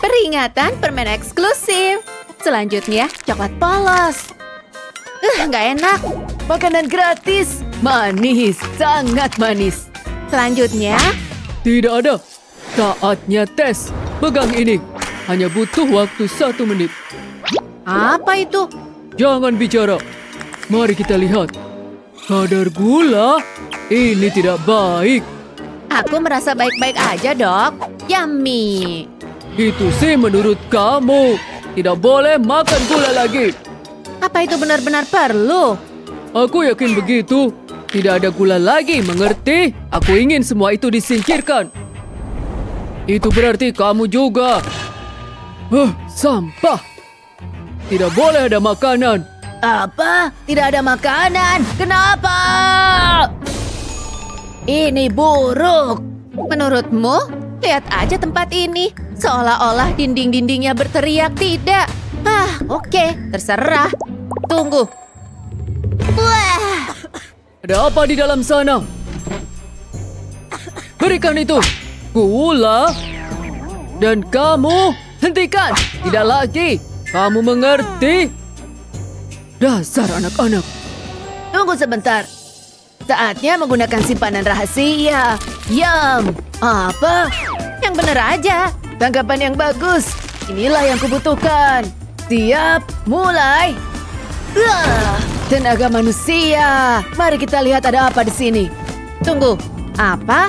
Peringatan permen eksklusif. Selanjutnya, coklat polos. Nggak enak. Makanan gratis. Manis, sangat manis. Selanjutnya, Tidak ada. Saatnya tes. Pegang ini. Hanya butuh waktu 1 menit. apa itu? Jangan bicara. Mari kita lihat. Kadar gula. Ini tidak baik. Aku merasa baik-baik aja, Dok. Yummy. Itu sih menurut kamu. Tidak boleh makan gula lagi. Apa itu benar-benar perlu? Aku yakin begitu. Tidak ada gula lagi, mengerti? Aku ingin semua itu disingkirkan. Itu berarti kamu juga. Sampah. Tidak boleh ada makanan. Apa? Tidak ada makanan? Kenapa? Ini buruk. Menurutmu? Lihat aja tempat ini. Seolah-olah dinding-dindingnya berteriak tidak. Oke, terserah. Tunggu. Wah, Ada apa di dalam sana? Berikan itu. Gula. Dan kamu hentikan. Tidak lagi. Kamu mengerti? Dasar anak-anak. Tunggu sebentar. Saatnya menggunakan simpanan rahasia. Yum. Apa? yang bener aja. Tanggapan yang bagus. Inilah yang kubutuhkan. Siap, mulai. Tenaga manusia. Mari kita lihat ada apa di sini. Tunggu, apa?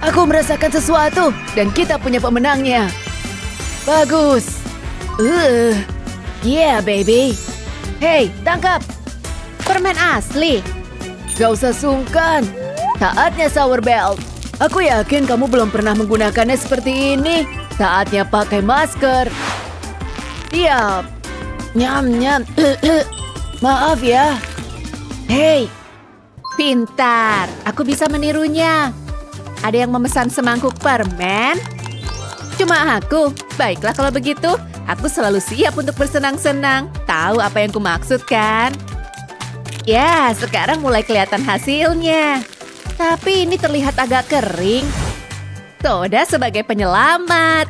Aku merasakan sesuatu dan kita punya pemenangnya. Bagus. Yeah, baby. Hey, tangkap. Permen asli. Gak usah sungkan. Saatnya Sour Belt. Aku yakin kamu belum pernah menggunakannya seperti ini. Saatnya pakai masker. Siap. Nyam, nyam. Maaf ya. Hey. Pintar, aku bisa menirunya. Ada yang memesan semangkuk permen? Cuma aku. Baiklah kalau begitu, aku selalu siap untuk bersenang-senang. Tahu apa yang kumaksud kan? Ya, sekarang mulai kelihatan hasilnya. Tapi ini terlihat agak kering. Soda sebagai penyelamat.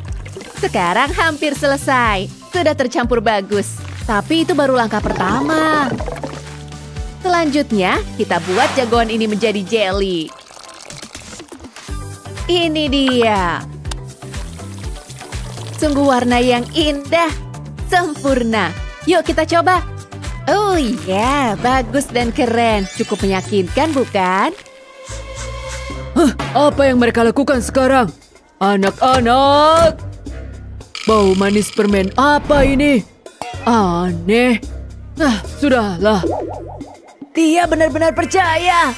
Sekarang hampir selesai. Sudah tercampur bagus. Tapi itu baru langkah pertama. Selanjutnya, kita buat jagoan ini menjadi jelly. Ini dia. Sungguh warna yang indah. Sempurna. Yuk kita coba. Oh iya, bagus dan keren. Cukup meyakinkan, bukan? Apa yang mereka lakukan sekarang? Anak-anak! Bau manis permen apa ini? Aneh. Sudahlah. Dia benar-benar percaya.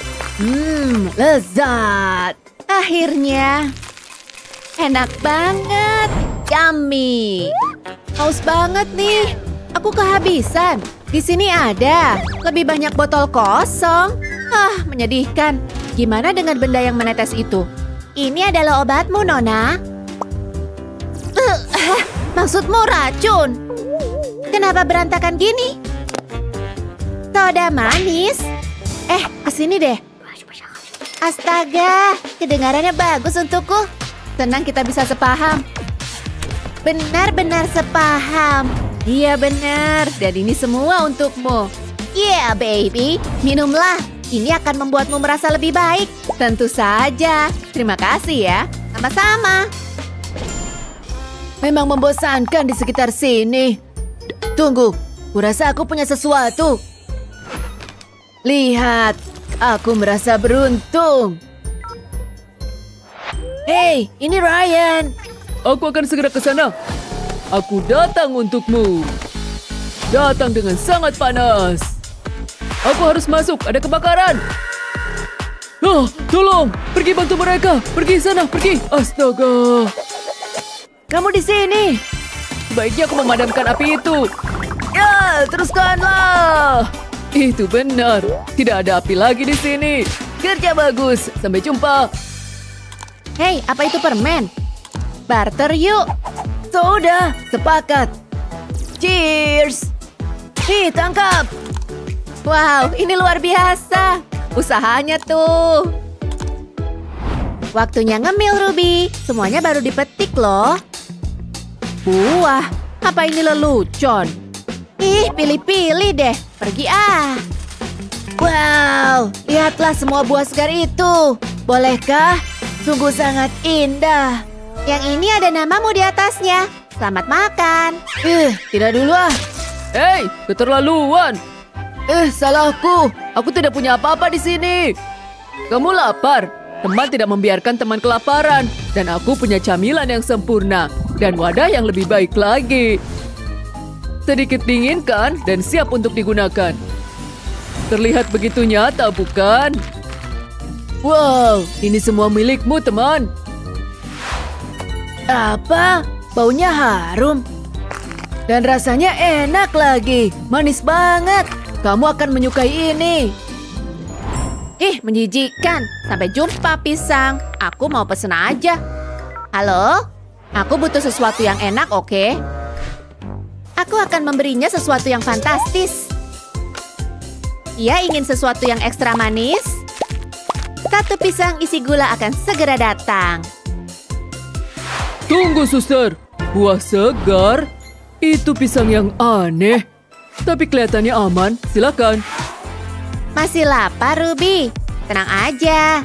Lezat. Akhirnya. Enak banget. Yummy. Haus banget nih. Aku kehabisan. Di sini ada. Lebih banyak botol kosong. Menyedihkan. Gimana dengan benda yang menetes itu? Ini adalah obatmu, Nona. Maksudmu racun? Kenapa berantakan gini? Soda manis? Kesini deh. Astaga, kedengarannya bagus untukku. Senang kita bisa sepaham. Benar-benar sepaham. Iya benar, dan ini semua untukmu. Yeah, baby. Minumlah. Ini akan membuatmu merasa lebih baik. Tentu saja. Terima kasih ya. Sama-sama. Memang membosankan di sekitar sini. Tunggu, kurasa aku punya sesuatu. Lihat, aku merasa beruntung. Hey, ini Ryan. Aku akan segera ke sana. Aku datang untukmu. Datang dengan sangat panas. Aku harus masuk, ada kebakaran. Tolong, pergi bantu mereka. Pergi sana, pergi. Astaga. Kamu di sini. Sebaiknya aku memadamkan api itu. Ya, teruskanlah. Itu benar. Tidak ada api lagi di sini. Kerja bagus. Sampai jumpa. Hei, apa itu permen? Barter yuk. Sudah, sepakat. Cheers. Tangkap. Wow, ini luar biasa. Usahanya tuh. Waktunya ngemil, Ruby. Semuanya baru dipetik loh. Buah, apa ini lelucon? Ih, pilih-pilih deh. Pergi ah. Wow, lihatlah semua buah segar itu. Bolehkah? Sungguh sangat indah. Yang ini ada namamu di atasnya. Selamat makan. Tidak dulu ah. Hei, keterlaluan. Salahku. Aku tidak punya apa-apa di sini. Kamu lapar. Teman tidak membiarkan teman kelaparan. Dan aku punya camilan yang sempurna. Dan wadah yang lebih baik lagi. Sedikit dingin kan? Dan siap untuk digunakan. Terlihat begitu nyata, bukan? Wow, ini semua milikmu, teman. Apa? Baunya harum. Dan rasanya enak lagi. Manis banget. Kamu akan menyukai ini. Ih, menjijikkan. Sampai jumpa, pisang. Aku mau pesen aja. Halo? Aku butuh sesuatu yang enak, oke? Aku akan memberinya sesuatu yang fantastis. Ia ingin sesuatu yang ekstra manis? Satu pisang isi gula akan segera datang. Tunggu, suster. Buah segar? Itu pisang yang aneh. Tapi kelihatannya aman. Silakan. Masih lapar, Ruby? Tenang aja.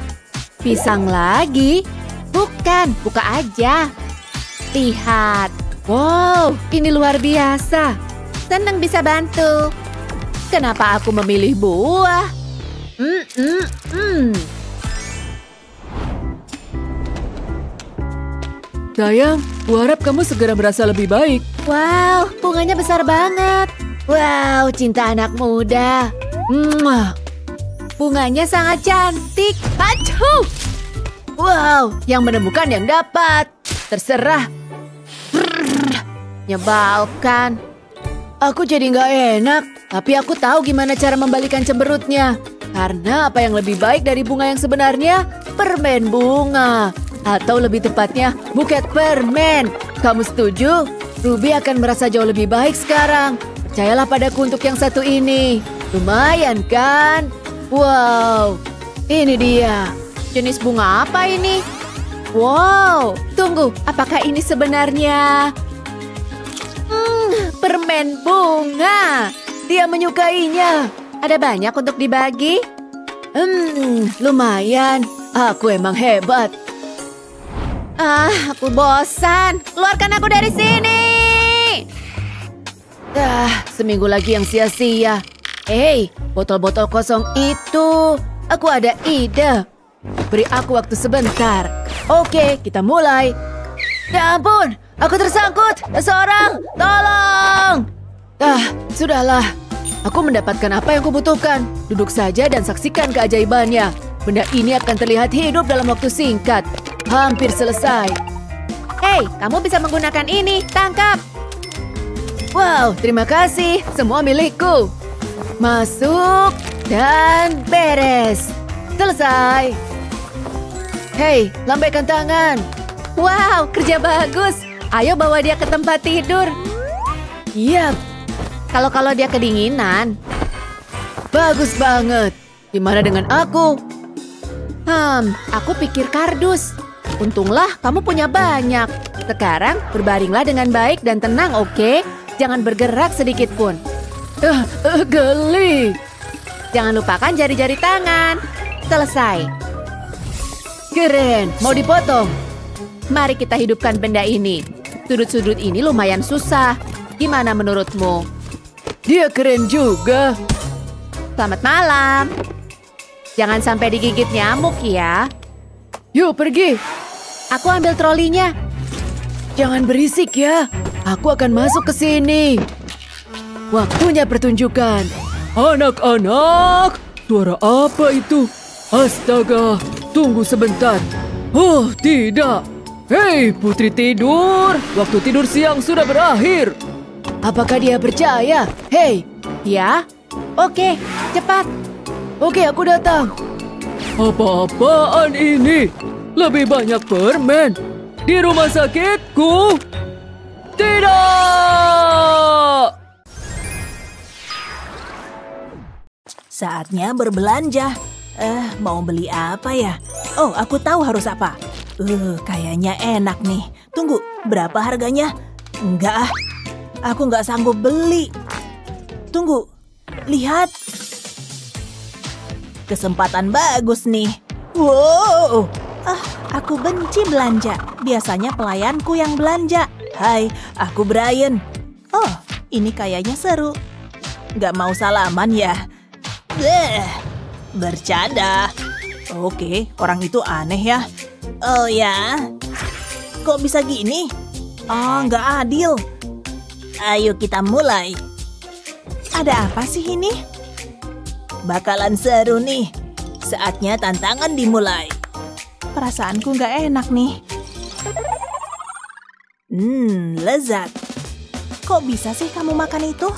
Pisang lagi? Bukan, buka aja. Lihat. Wow, ini luar biasa. Senang bisa bantu. Kenapa aku memilih buah? Sayang, kuharap kamu segera merasa lebih baik. Wow, bunganya besar banget. Wow, cinta anak muda. Bunganya sangat cantik. Acuh! Wow, yang menemukan yang dapat. Terserah. Nyebalkan. Aku jadi nggak enak. Tapi aku tahu gimana cara membalikan cemberutnya. Karena apa yang lebih baik dari bunga yang sebenarnya? Permen bunga. Atau lebih tepatnya, buket permen. Kamu setuju? Ruby akan merasa jauh lebih baik sekarang. Percayalah padaku untuk yang satu ini. Lumayan kan? Wow, ini dia. Jenis bunga apa ini? Wow, tunggu, apakah ini sebenarnya? Permen bunga. Dia menyukainya. Ada banyak untuk dibagi? Lumayan. Aku emang hebat. Aku bosan. Keluarkan aku dari sini. Seminggu lagi yang sia-sia. Hei, botol-botol kosong itu. Aku ada ide. Beri aku waktu sebentar. Oke, kita mulai. Ya ampun, aku tersangkut. Seorang, tolong. Sudahlah. Aku mendapatkan apa yang kubutuhkan. Duduk saja dan saksikan keajaibannya. Benda ini akan terlihat hidup dalam waktu singkat. Hampir selesai. Hei, kamu bisa menggunakan ini. Tangkap. Wow, terima kasih. Semua milikku. Masuk dan beres. Selesai. Hei, lambaikan tangan. Wow, kerja bagus. Ayo bawa dia ke tempat tidur. Iya. Kalau dia kedinginan. Bagus banget. Gimana dengan aku? Aku pikir kardus. Untunglah kamu punya banyak. Sekarang berbaringlah dengan baik dan tenang, oke? Jangan bergerak sedikit pun. Geli. Jangan lupakan jari-jari tangan. Selesai. Keren, mau dipotong. Mari kita hidupkan benda ini. Sudut-sudut ini lumayan susah. Gimana menurutmu? Dia keren juga. Selamat malam. Jangan sampai digigit nyamuk ya. Yuk pergi. Aku ambil trolinya. Jangan berisik ya. Aku akan masuk ke sini. Waktunya pertunjukan. Anak-anak, suara apa itu? Astaga, tunggu sebentar. Oh, tidak. Hei, putri tidur. Waktu tidur siang sudah berakhir. Apakah dia percaya? Hei. Ya? Oke, cepat. Oke, aku datang. Apa-apaan ini? Lebih banyak permen. Di rumah sakitku? Tidak! Saatnya berbelanja. Mau beli apa ya? Oh, aku tahu harus apa. Kayaknya enak nih. Tunggu, berapa harganya? Enggak, aku nggak sanggup beli. Tunggu, lihat. Kesempatan bagus nih. Wow, aku benci belanja. Biasanya pelayanku yang belanja. Hai, aku Brian. Oh, ini kayaknya seru. Nggak mau salaman ya? Bercanda. Oke, orang itu aneh ya. Oh ya, kok bisa gini? Oh, nggak adil. Ayo kita mulai. Ada apa sih ini? Bakalan seru nih. Saatnya tantangan dimulai. Perasaanku nggak enak nih. Lezat. Kok bisa sih kamu makan itu?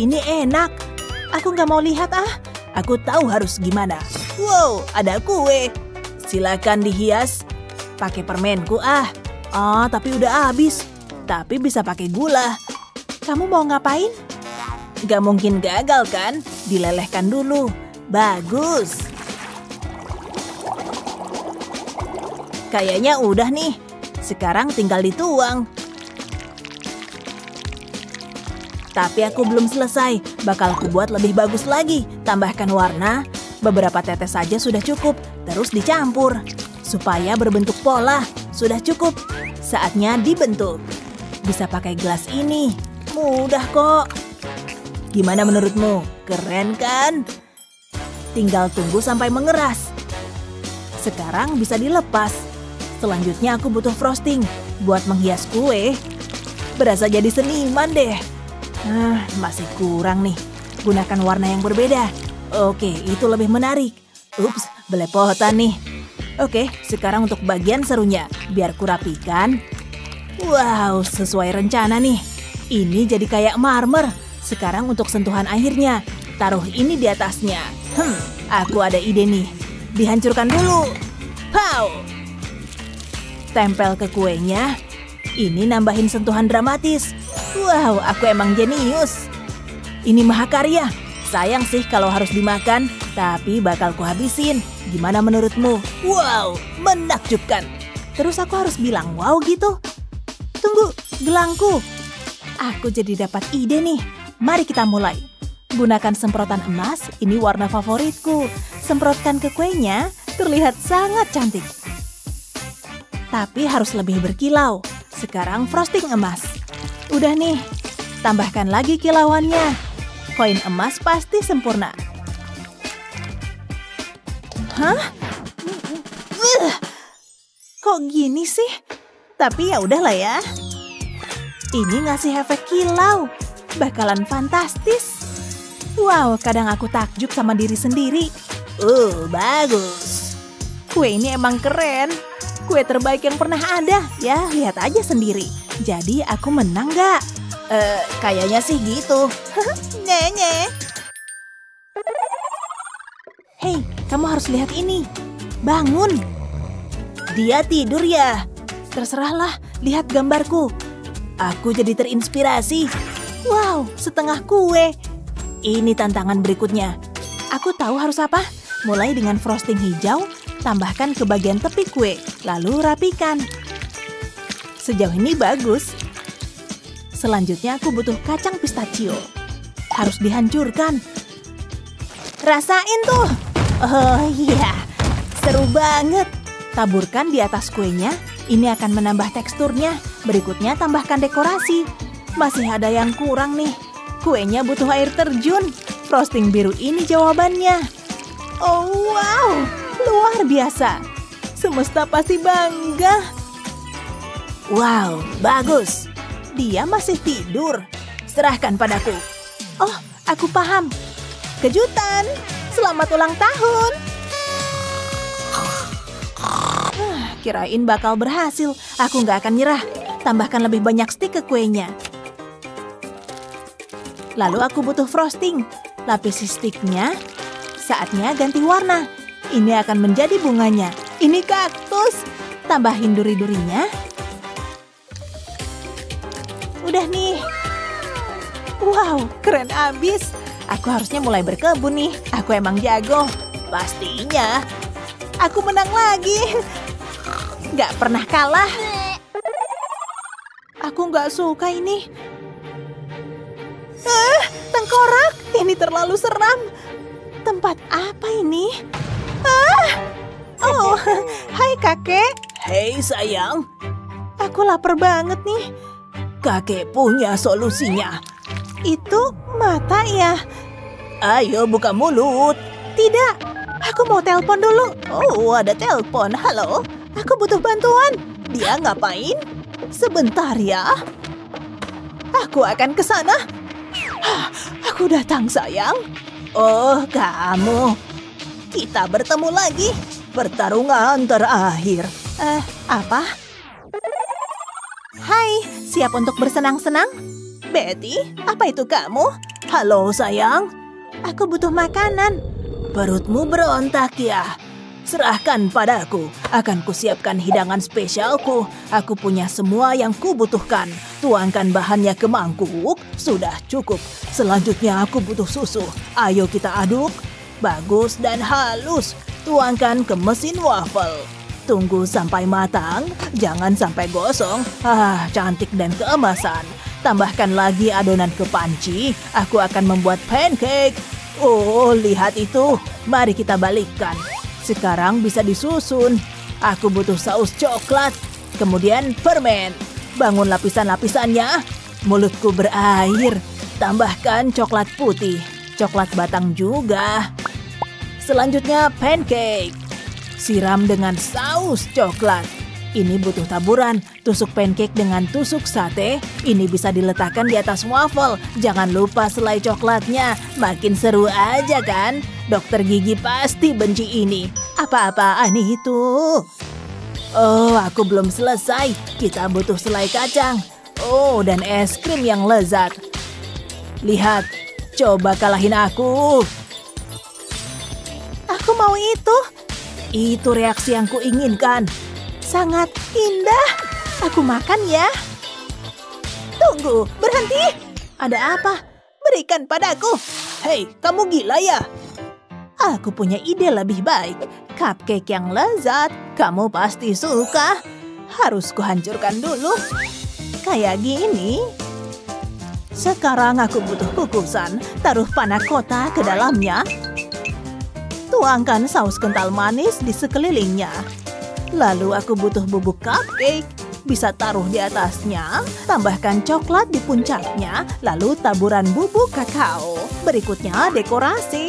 Ini enak. Aku nggak mau lihat Aku tahu harus gimana. Wow, ada kue. Silakan dihias. Pakai permenku tapi udah habis. Tapi bisa pakai gula. Kamu mau ngapain? Gak mungkin gagal kan? Dilelehkan dulu. Bagus. Kayaknya udah nih. Sekarang tinggal dituang. Tapi aku belum selesai. Bakal aku buat lebih bagus lagi. Tambahkan warna. Beberapa tetes saja sudah cukup. Terus dicampur. Supaya berbentuk pola. Sudah cukup. Saatnya dibentuk. Bisa pakai gelas ini. Mudah kok. Gimana menurutmu? Keren kan? Tinggal tunggu sampai mengeras. Sekarang bisa dilepas. Selanjutnya aku butuh frosting. Buat menghias kue. Berasa jadi seniman deh. Masih kurang nih. Gunakan warna yang berbeda. Oke, itu lebih menarik. Ups, belepotan nih. Oke, sekarang untuk bagian serunya. Biar kurapikan. Wow, sesuai rencana nih. Ini jadi kayak marmer. Sekarang untuk sentuhan akhirnya. Taruh ini di atasnya. Aku ada ide nih. Dihancurkan dulu. Pow! Tempel ke kuenya. Ini nambahin sentuhan dramatis. Wow, aku emang jenius. Ini mahakarya. Sayang sih kalau harus dimakan, tapi bakal kuhabisin. Gimana menurutmu? Wow, menakjubkan. Terus aku harus bilang wow gitu? Tunggu, gelangku. Aku jadi dapat ide nih. Mari kita mulai. Gunakan semprotan emas, ini warna favoritku. Semprotkan ke kuenya, terlihat sangat cantik. Tapi harus lebih berkilau. Sekarang frosting emas. Udah nih, tambahkan lagi kilauannya. Koin emas pasti sempurna. Kok gini sih? Tapi ya udahlah ya. Ini ngasih efek kilau. Bakalan fantastis. Wow, kadang aku takjub sama diri sendiri. Bagus. Kue ini emang keren. Kue terbaik yang pernah ada. Ya, lihat aja sendiri. Jadi aku menang gak? Kayaknya sih gitu. Nye. Hei, kamu harus lihat ini. Bangun. Dia tidur ya? Terserahlah, lihat gambarku. Aku jadi terinspirasi. Wow, setengah kue. Ini tantangan berikutnya. Aku tahu harus apa. Mulai dengan frosting hijau, tambahkan ke bagian tepi kue, lalu rapikan. Sejauh ini bagus. Selanjutnya aku butuh kacang pistachio. Harus dihancurkan. Rasain tuh. Oh iya, seru banget. Taburkan di atas kuenya. Ini akan menambah teksturnya. Berikutnya tambahkan dekorasi. Masih ada yang kurang nih. Kuenya butuh air terjun. Frosting biru ini jawabannya. Oh wow, luar biasa. Semesta pasti bangga. Wow, bagus. Dia masih tidur. Serahkan padaku. Oh, aku paham. Kejutan. Selamat ulang tahun. Kirain bakal berhasil. Aku nggak akan nyerah. Tambahkan lebih banyak stik ke kuenya. Lalu aku butuh frosting. Lapisi stiknya. Saatnya ganti warna. Ini akan menjadi bunganya. Ini kaktus. Tambahin duri-durinya. Udah nih. Wow, keren abis. Aku harusnya mulai berkebun nih. Aku emang jago. Pastinya. Aku menang lagi. Gak pernah kalah. Aku gak suka ini. Tengkorak. Ini terlalu seram. Tempat apa ini? Oh, hai kakek. Hei sayang. Aku lapar banget nih. Kakek punya solusinya. Itu mata ya? Ayo buka mulut. Tidak, aku mau telepon dulu. Oh, ada telepon. Halo, aku butuh bantuan. Dia ngapain? Sebentar ya. Aku akan ke sana. Aku datang sayang. Oh, kamu. Kita bertemu lagi. Pertarungan terakhir. Apa? Hai, siap untuk bersenang-senang? Betty, apa itu kamu? Halo sayang, aku butuh makanan. Perutmu berontak ya? Serahkan padaku, akan kusiapkan hidangan spesialku. Aku punya semua yang kubutuhkan. Tuangkan bahannya ke mangkuk, sudah cukup. Selanjutnya aku butuh susu. Ayo kita aduk. Bagus dan halus. Tuangkan ke mesin waffle. Tunggu sampai matang, jangan sampai gosong. Cantik dan keemasan. Tambahkan lagi adonan ke panci. Aku akan membuat pancake. Oh, lihat itu. Mari kita balikkan. Sekarang bisa disusun. Aku butuh saus coklat. Kemudian permen. Bangun lapisan-lapisannya. Mulutku berair. Tambahkan coklat putih. Coklat batang juga. Selanjutnya pancake. Siram dengan saus coklat. Ini butuh taburan. Tusuk pancake dengan tusuk sate. Ini bisa diletakkan di atas waffle. Jangan lupa selai coklatnya. Makin seru aja kan? Dokter gigi pasti benci ini. Apa-apaan itu? Oh, aku belum selesai. Kita butuh selai kacang. Oh, dan es krim yang lezat. Lihat, coba kalahin aku. Aku mau itu. Itu reaksi yang kuinginkan. Sangat indah. Aku makan ya. Tunggu, berhenti. Ada apa? Berikan padaku. Hei, kamu gila ya? Aku punya ide lebih baik. Cupcake yang lezat. Kamu pasti suka. Harus kuhancurkan dulu. Kayak gini. Sekarang aku butuh kukusan. Taruh panna cotta ke dalamnya. Tuangkan saus kental manis di sekelilingnya. Lalu aku butuh bubuk cupcake. Bisa taruh di atasnya. Tambahkan coklat di puncaknya. Lalu taburan bubuk kakao. Berikutnya dekorasi.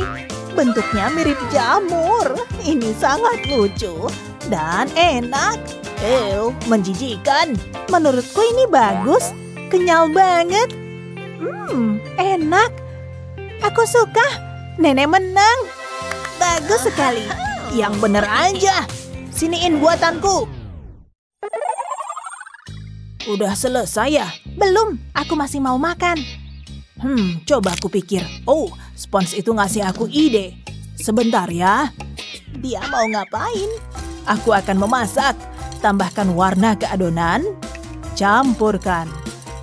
Bentuknya mirip jamur. Ini sangat lucu. Dan enak. Menjijikan. Menurutku ini bagus. Kenyal banget. Enak. Aku suka. Nenek menang. Bagus sekali. Yang bener aja. Siniin buatanku. Udah selesai ya? Belum. Aku masih mau makan. Coba aku pikir. Oh, Spons itu ngasih aku ide. Sebentar ya. Dia mau ngapain? Aku akan memasak. Tambahkan warna ke adonan. Campurkan.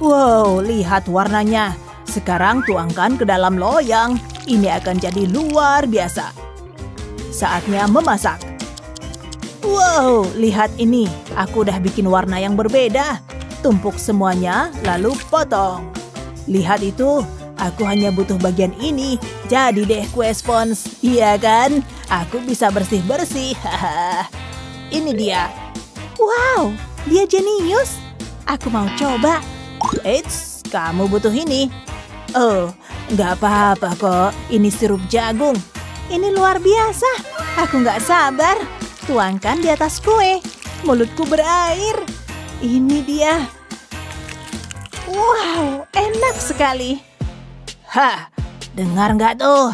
Wow, lihat warnanya. Sekarang tuangkan ke dalam loyang. Ini akan jadi luar biasa. Saatnya memasak. Wow, lihat ini. Aku udah bikin warna yang berbeda. Tumpuk semuanya, lalu potong. Lihat itu, aku hanya butuh bagian ini. Jadi deh kue spons, iya kan? Aku bisa bersih-bersih. Ini dia. Wow, dia jenius. Aku mau coba. Eits, kamu butuh ini. Oh, nggak apa-apa kok. Ini sirup jagung. Ini luar biasa. Aku nggak sabar. Tuangkan di atas kue. Mulutku berair. Ini dia. Wow, enak sekali. Dengar nggak tuh?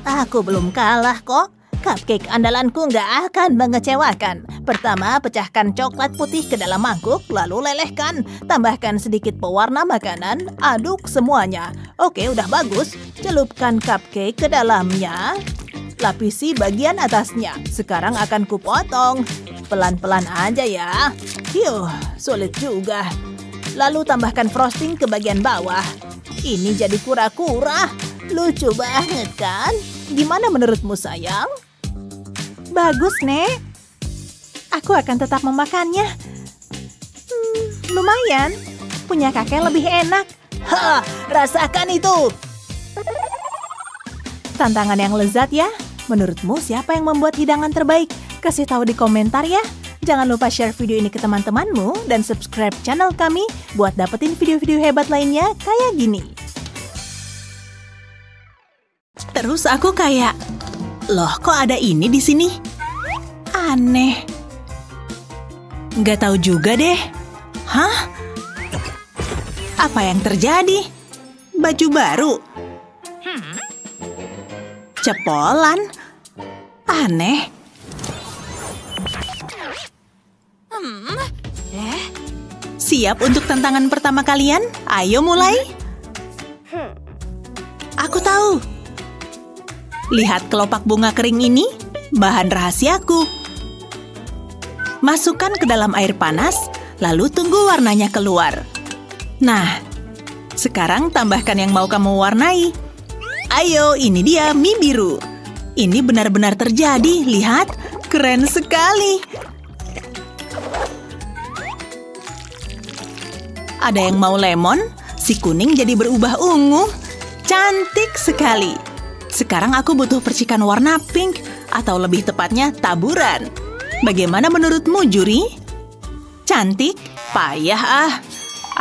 Aku belum kalah kok. Cupcake andalanku nggak akan mengecewakan. Pertama, pecahkan coklat putih ke dalam mangkuk, lalu lelehkan. Tambahkan sedikit pewarna makanan, aduk semuanya. Oke, udah bagus. Celupkan cupcake ke dalamnya. Lapisi bagian atasnya. Sekarang akan kupotong. Pelan-pelan aja ya. Sulit juga. Lalu tambahkan frosting ke bagian bawah. Ini jadi kura-kura. Lucu banget kan? Gimana menurutmu sayang? Bagus, Nek. Aku akan tetap memakannya. Lumayan. Punya kakek lebih enak. Ha, rasakan itu. Tantangan yang lezat ya. Menurutmu siapa yang membuat hidangan terbaik? Kasih tahu di komentar ya. Jangan lupa share video ini ke teman-temanmu dan subscribe channel kami buat dapetin video-video hebat lainnya kayak gini. Terus aku kayak, loh kok ada ini di sini? Aneh. Nggak tahu juga deh. Hah? Apa yang terjadi? Baju baru? Cepolan? Aneh. Siap untuk tantangan pertama kalian? Ayo mulai. Aku tahu. Lihat kelopak bunga kering ini, bahan rahasiaku. Masukkan ke dalam air panas, lalu tunggu warnanya keluar. Nah, sekarang tambahkan yang mau kamu warnai. Ayo, ini dia mie biru. Ini benar-benar terjadi, lihat. Keren sekali. Ada yang mau lemon, si kuning jadi berubah ungu. Cantik sekali. Sekarang aku butuh percikan warna pink, atau lebih tepatnya taburan. Bagaimana menurutmu, juri? Cantik? Payah ah.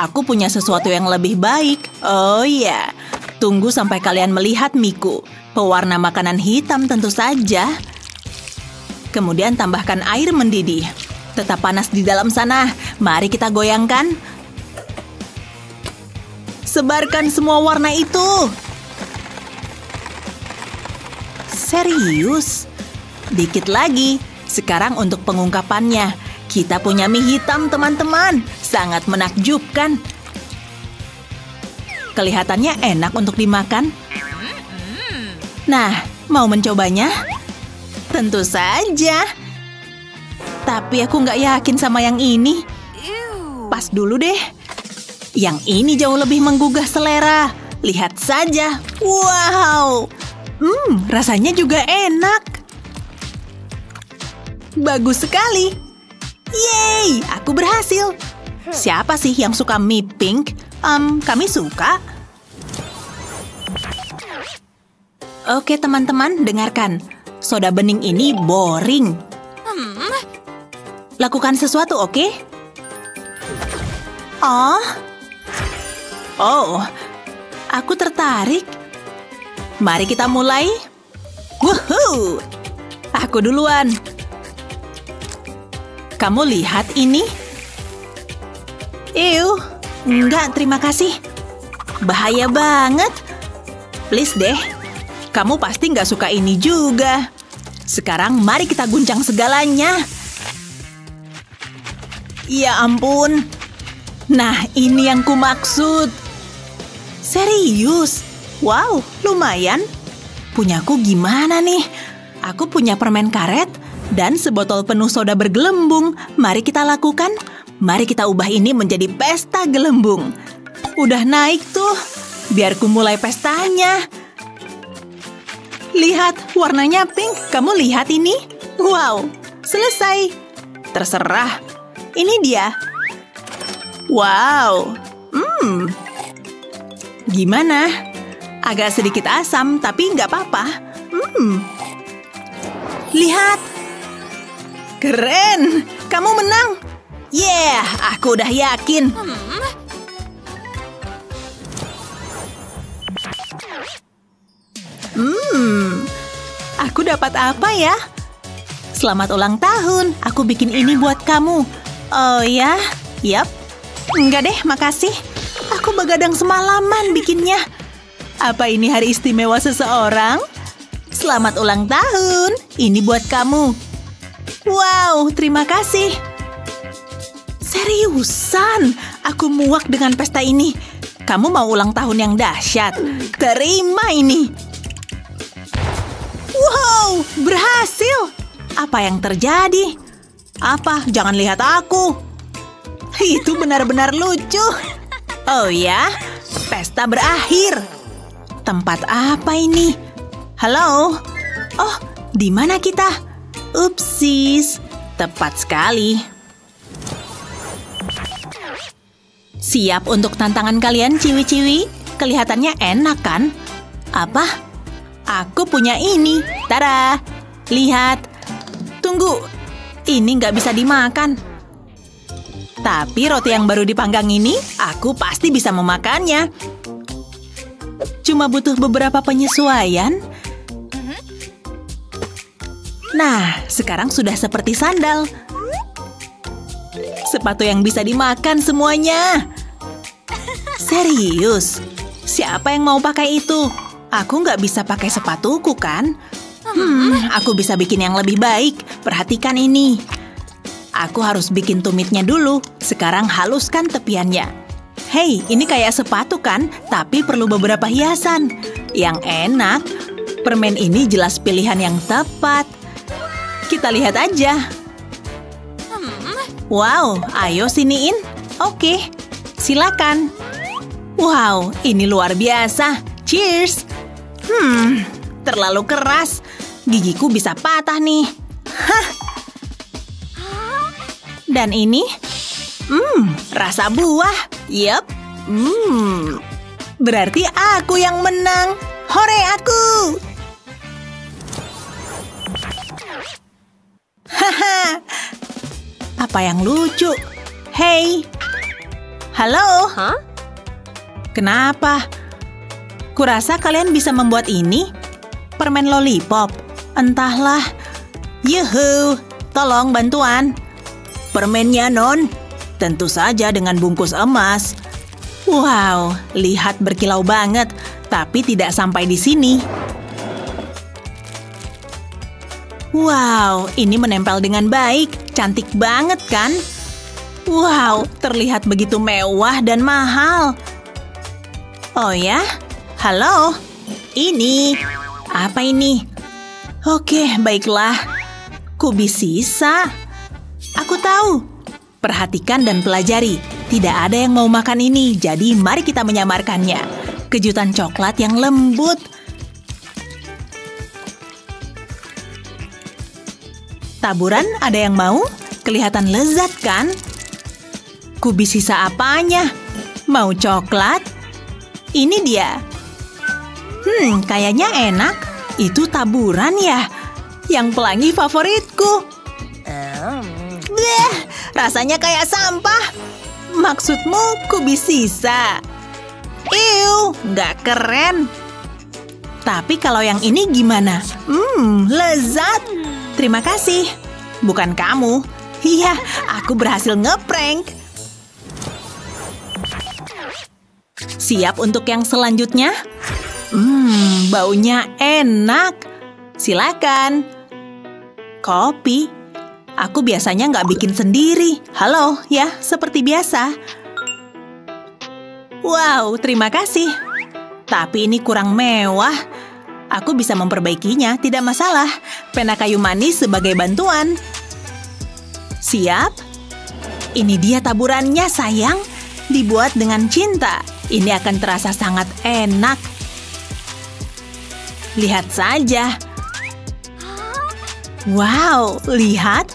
Aku punya sesuatu yang lebih baik. Oh iya, tunggu sampai kalian melihat miku. Pewarna makanan hitam tentu saja. Kemudian tambahkan air mendidih. Tetap panas di dalam sana. Mari kita goyangkan. Sebarkan semua warna itu. Serius? Dikit lagi. Sekarang untuk pengungkapannya. Kita punya mie hitam, teman-teman. Sangat menakjubkan. Kelihatannya enak untuk dimakan. Nah, mau mencobanya? Tentu saja. Tapi aku nggak yakin sama yang ini. Pas dulu deh. Yang ini jauh lebih menggugah selera. Lihat saja. Wow. Rasanya juga enak. Bagus sekali. Yeay, aku berhasil. Siapa sih yang suka mie pink? Kami suka. Oke teman-teman, dengarkan. Soda bening ini boring. Lakukan sesuatu, oke? Oh, aku tertarik. Mari kita mulai. Woohoo! Aku duluan. Kamu lihat ini? Ew, enggak, terima kasih. Bahaya banget. Please deh, kamu pasti nggak suka ini juga. Sekarang mari kita guncang segalanya. Ya ampun. Nah, ini yang kumaksud. Serius? Wow, lumayan. Punyaku gimana nih? Aku punya permen karet dan sebotol penuh soda bergelembung. Mari kita lakukan. Mari kita ubah ini menjadi pesta gelembung. Udah naik tuh. Biar ku mulai pestanya. Lihat, warnanya pink. Kamu lihat ini? Wow, selesai. Terserah. Ini dia. Wow. Gimana? Agak sedikit asam, tapi nggak apa-apa. Lihat. Keren. Kamu menang. Yeah, aku udah yakin. Aku dapat apa ya? Selamat ulang tahun. Aku bikin ini buat kamu. Oh ya? Yap. Enggak deh, makasih. Aku begadang semalaman bikinnya. Apa ini hari istimewa seseorang? Selamat ulang tahun. Ini buat kamu. Wow, terima kasih. Seriusan, aku muak dengan pesta ini. Kamu mau ulang tahun yang dahsyat. Terima ini. Wow, berhasil. Apa yang terjadi? Apa? Jangan lihat aku. Itu benar-benar lucu. Oh ya, pesta berakhir. Tempat apa ini? Halo? Oh, di mana kita? Upsis, tepat sekali. Siap untuk tantangan kalian, ciwi-ciwi? Kelihatannya enak, kan? Apa? Aku punya ini. Tada! Lihat. Tunggu. Ini nggak bisa dimakan. Tapi roti yang baru dipanggang ini, aku pasti bisa memakannya. Cuma butuh beberapa penyesuaian. Nah, sekarang sudah seperti sandal. Sepatu yang bisa dimakan semuanya. Serius? Siapa yang mau pakai itu? Aku nggak bisa pakai sepatuku, kan? Aku bisa bikin yang lebih baik. Perhatikan ini. Aku harus bikin tumitnya dulu. Sekarang haluskan tepiannya. Hei, ini kayak sepatu kan? Tapi perlu beberapa hiasan. Yang enak, permen ini jelas pilihan yang tepat. Kita lihat aja. Wow, ayo siniin. Oke, silakan. Wow, ini luar biasa. Cheers. Terlalu keras. Gigiku bisa patah nih. Hah. Dan ini? Rasa buah. Yup. Berarti aku yang menang. Hore aku. Haha. Apa yang lucu? Hey. Halo? Kenapa? Kurasa kalian bisa membuat ini? Permen lollipop. Entahlah. Yuhu. Tolong bantuan. Permennya, Non. Tentu saja dengan bungkus emas. Wow, lihat berkilau banget. Tapi tidak sampai di sini. Wow, ini menempel dengan baik. Cantik banget, kan? Wow, terlihat begitu mewah dan mahal. Oh ya? Halo? Ini. Apa ini? Oke, baiklah. Kubis sisa. Aku tahu. Perhatikan dan pelajari. Tidak ada yang mau makan ini, jadi mari kita menyamarkannya. Kejutan coklat yang lembut. Taburan ada yang mau? Kelihatan lezat, kan? Kubis sisa apanya? Mau coklat? Ini dia. Kayaknya enak. Itu taburan ya? Yang pelangi favoritku. Bleh, rasanya kayak sampah. Maksudmu kubis sisa? Nggak keren. Tapi kalau yang ini gimana? Lezat. Terima kasih. Bukan kamu. Iya, aku berhasil ngeprank. Siap untuk yang selanjutnya? Baunya enak. Silakan. Kopi. Aku biasanya nggak bikin sendiri. Halo, ya, seperti biasa. Wow, terima kasih. Tapi ini kurang mewah. Aku bisa memperbaikinya, tidak masalah. Pena kayu manis sebagai bantuan. Siap? Ini dia taburannya, sayang. Dibuat dengan cinta. Ini akan terasa sangat enak. Lihat saja. Wow, lihat.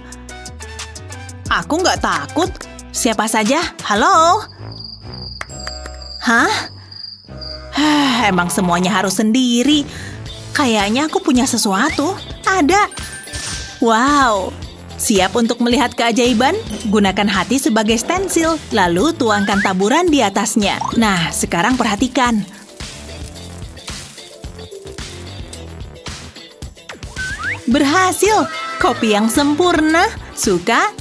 Aku nggak takut. Siapa saja? Halo? Hah? Emang semuanya harus sendiri. Kayaknya aku punya sesuatu. Ada. Wow. Siap untuk melihat keajaiban? Gunakan hati sebagai stensil. Lalu tuangkan taburan di atasnya. Nah, sekarang perhatikan. Berhasil. Kopi yang sempurna. Suka?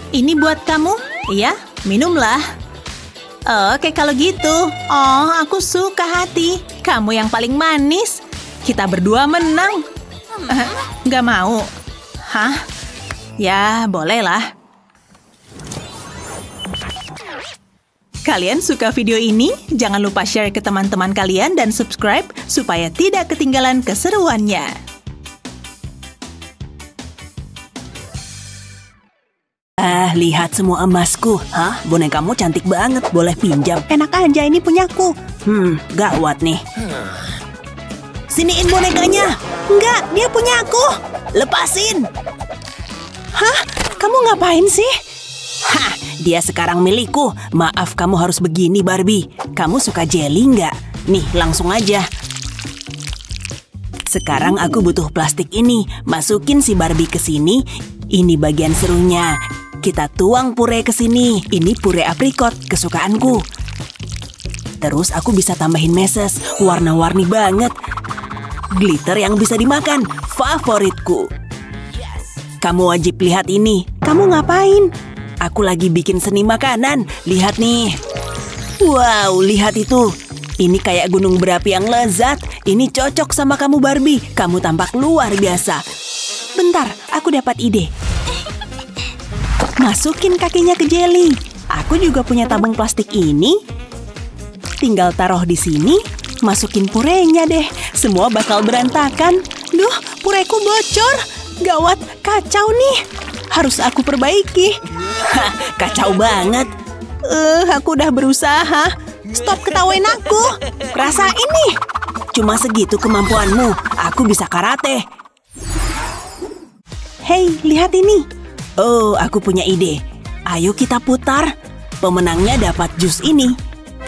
Ini buat kamu. Iya, minumlah. Oke, kalau gitu. Oh, aku suka hati. Kamu yang paling manis. Kita berdua menang. Nggak mau. Hah? Ya, bolehlah. Kalian suka video ini? Jangan lupa share ke teman-teman kalian dan subscribe supaya tidak ketinggalan keseruannya. Lihat semua emasku. Hah? Bonekamu cantik banget. Boleh pinjam? Enak aja, ini punyaku. Gawat nih. Siniin bonekanya. Enggak, dia punya aku. lepasin. Hah? Kamu ngapain sih? Hah, dia sekarang milikku. Maaf kamu harus begini, Barbie. Kamu suka jelly nggak? Nih, langsung aja. Sekarang aku butuh plastik ini. Masukin si Barbie ke sini. Ini bagian serunya. Kita tuang pure ke sini. Ini pure aprikot kesukaanku. Terus aku bisa tambahin meses. Warna-warni banget. Glitter yang bisa dimakan. Favoritku. Kamu wajib lihat ini. Kamu ngapain? Aku lagi bikin seni makanan. Lihat nih. Wow, lihat itu. Ini kayak gunung berapi yang lezat. Ini cocok sama kamu, Barbie. Kamu tampak luar biasa. Bentar, aku dapat ide. Masukin kakinya ke jelly. Aku juga punya tabung plastik ini. Tinggal taruh di sini. Masukin purenya deh. Semua bakal berantakan. Duh, pureku bocor. Gawat, kacau nih. Harus aku perbaiki. Hah, kacau banget. Aku udah berusaha. Stop ketawain aku. Rasain nih. Cuma segitu kemampuanmu. Aku bisa karate. Hei, lihat ini. Oh, aku punya ide. Ayo kita putar. Pemenangnya dapat jus ini.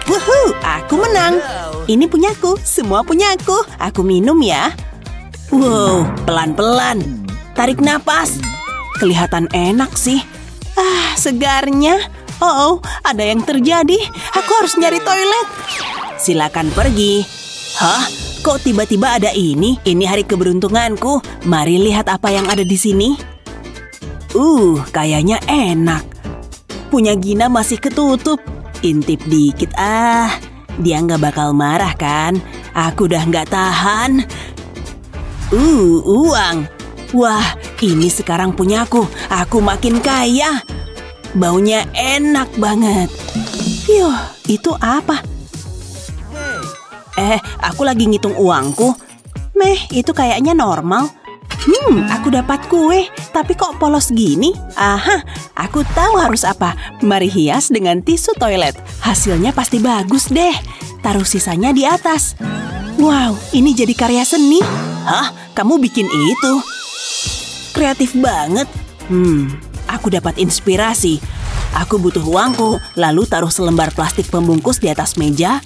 Wuhu, aku menang. Ini punyaku, semua punyaku. Aku minum ya. Wow, pelan-pelan. Tarik napas. Kelihatan enak sih. Segarnya. Oh, ada yang terjadi. Aku harus nyari toilet. Silakan pergi. Hah? Kok tiba-tiba ada ini? Ini hari keberuntunganku. Mari lihat apa yang ada di sini. Kayaknya enak. Punya Gina masih ketutup. Intip dikit Dia nggak bakal marah kan? Aku udah nggak tahan. Uang. Wah, ini sekarang punyaku. Aku makin kaya. Baunya enak banget. Yuh, itu apa? Aku lagi ngitung uangku. Itu kayaknya normal. Aku dapat kue, tapi kok polos gini? Aha, aku tahu harus apa. Mari hias dengan tisu toilet. Hasilnya pasti bagus deh. Taruh sisanya di atas. Wow, ini jadi karya seni. Hah? Kamu bikin itu? Kreatif banget. Aku dapat inspirasi. Aku butuh uangku, lalu taruh selembar plastik pembungkus di atas meja.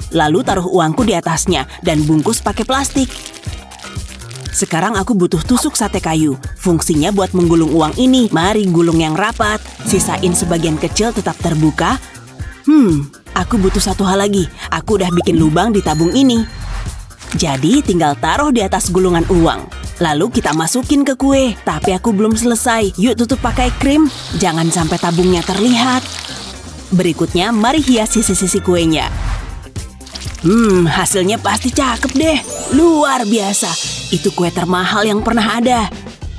Lalu taruh uangku di atasnya dan bungkus pakai plastik. Sekarang aku butuh tusuk sate kayu. Fungsinya buat menggulung uang ini. Mari gulung yang rapat. Sisain sebagian kecil tetap terbuka. Aku butuh satu hal lagi. Aku udah bikin lubang di tabung ini. Jadi tinggal taruh di atas gulungan uang. Lalu kita masukin ke kue. Tapi aku belum selesai. Yuk tutup pakai krim. Jangan sampai tabungnya terlihat. Berikutnya mari hias sisi-sisi kuenya. Hasilnya pasti cakep deh. Luar biasa. Itu kue termahal yang pernah ada.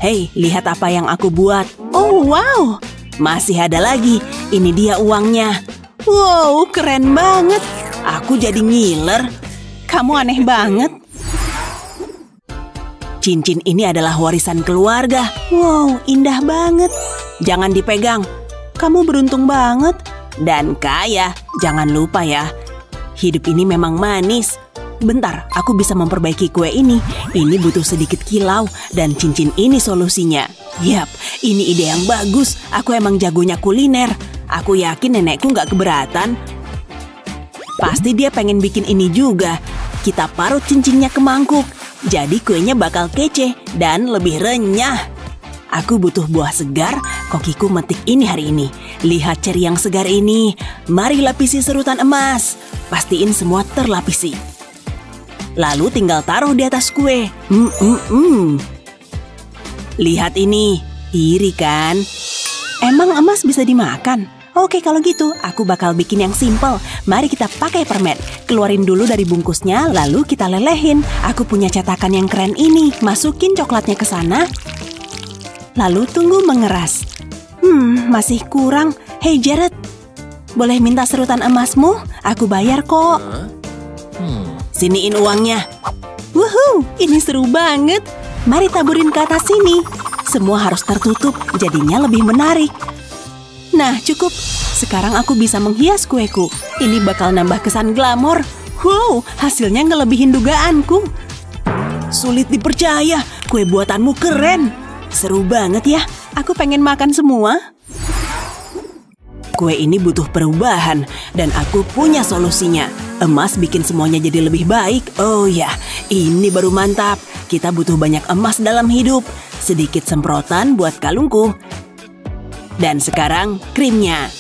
Hei, lihat apa yang aku buat. Oh, wow. Masih ada lagi. Ini dia uangnya. Wow, keren banget. Aku jadi ngiler. Kamu aneh banget. Cincin ini adalah warisan keluarga. Wow, indah banget. Jangan dipegang. Kamu beruntung banget. Dan kaya. Jangan lupa ya. Hidup ini memang manis. Bentar, aku bisa memperbaiki kue ini. Ini butuh sedikit kilau. Dan cincin ini solusinya. Yap, ini ide yang bagus. Aku emang jagonya kuliner. Aku yakin nenekku nggak keberatan. Pasti dia pengen bikin ini juga. Kita parut cincinnya ke mangkuk. Jadi kuenya bakal kece dan lebih renyah. Aku butuh buah segar. Kokiku metik ini hari ini. Lihat ceri yang segar ini. Mari lapisi serutan emas. Pastiin semua terlapisi. Lalu tinggal taruh di atas kue. Lihat ini. Iri kan? Emang emas bisa dimakan? Oke, kalau gitu aku bakal bikin yang simple. Mari kita pakai permen. Keluarin dulu dari bungkusnya, lalu kita lelehin. Aku punya cetakan yang keren ini. Masukin coklatnya ke sana. Lalu tunggu mengeras. Masih kurang. Hey Jared, boleh minta serutan emasmu? Aku bayar kok. Siniin uangnya. Wuhu, ini seru banget. Mari taburin ke atas sini. Semua harus tertutup, jadinya lebih menarik. Nah, cukup. Sekarang aku bisa menghias kueku. Ini bakal nambah kesan glamor. Wow, hasilnya ngelebihin dugaanku. Sulit dipercaya. kue buatanmu keren. Seru banget ya. Aku pengen makan semua. Kue ini butuh perubahan dan aku punya solusinya. Emas bikin semuanya jadi lebih baik. Oh ya, ini baru mantap. Kita butuh banyak emas dalam hidup. Sedikit semprotan buat kalungku. Dan sekarang krimnya.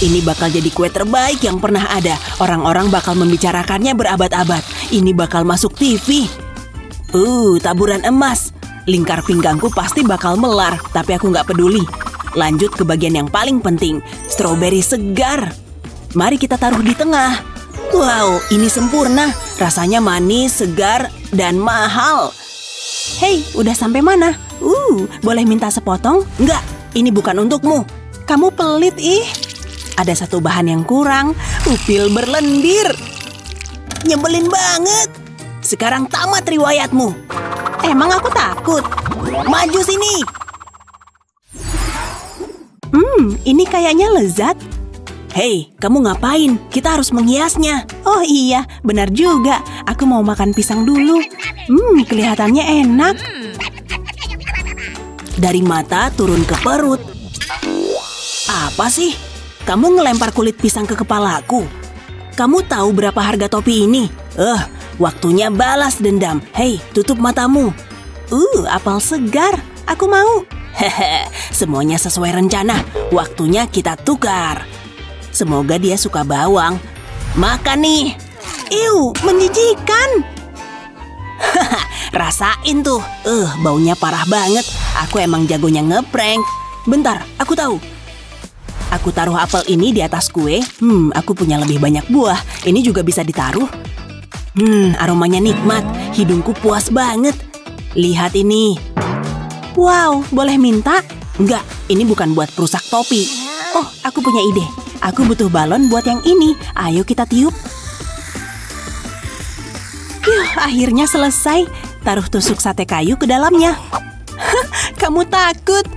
Ini bakal jadi kue terbaik yang pernah ada. Orang-orang bakal membicarakannya berabad-abad. Ini bakal masuk TV. Taburan emas. Lingkar pinggangku pasti bakal melar, tapi aku nggak peduli. Lanjut ke bagian yang paling penting, stroberi segar. Mari kita taruh di tengah. Wow, ini sempurna. Rasanya manis, segar, dan mahal. Hei, udah sampai mana? Boleh minta sepotong? Enggak, ini bukan untukmu. Kamu pelit, ih. Ada satu bahan yang kurang, upil berlendir. Nyebelin banget. Sekarang tamat riwayatmu. Emang aku takut? Maju sini. Ini kayaknya lezat. Hei, kamu ngapain? Kita harus menghiasnya. Oh iya, benar juga. Aku mau makan pisang dulu. Kelihatannya enak. Dari mata turun ke perut. Apa sih? Kamu ngelempar kulit pisang ke kepalaku. Kamu tahu berapa harga topi ini? Waktunya balas dendam. Hei, tutup matamu. Apel segar. Aku mau. Hehe, semuanya sesuai rencana. Waktunya kita tukar. Semoga dia suka bawang. Makan nih. Menjijikan. Rasain tuh. Baunya parah banget. Aku emang jagonya ngeprank. Bentar, aku tahu. Aku taruh apel ini di atas kue. Aku punya lebih banyak buah. Ini juga bisa ditaruh. Aromanya nikmat. Hidungku puas banget. Lihat ini. Wow, boleh minta? Enggak, ini bukan buat perusak topi. Oh, aku punya ide. Aku butuh balon buat yang ini. Ayo kita tiup. Akhirnya selesai. Taruh tusuk sate kayu ke dalamnya. Kamu takut?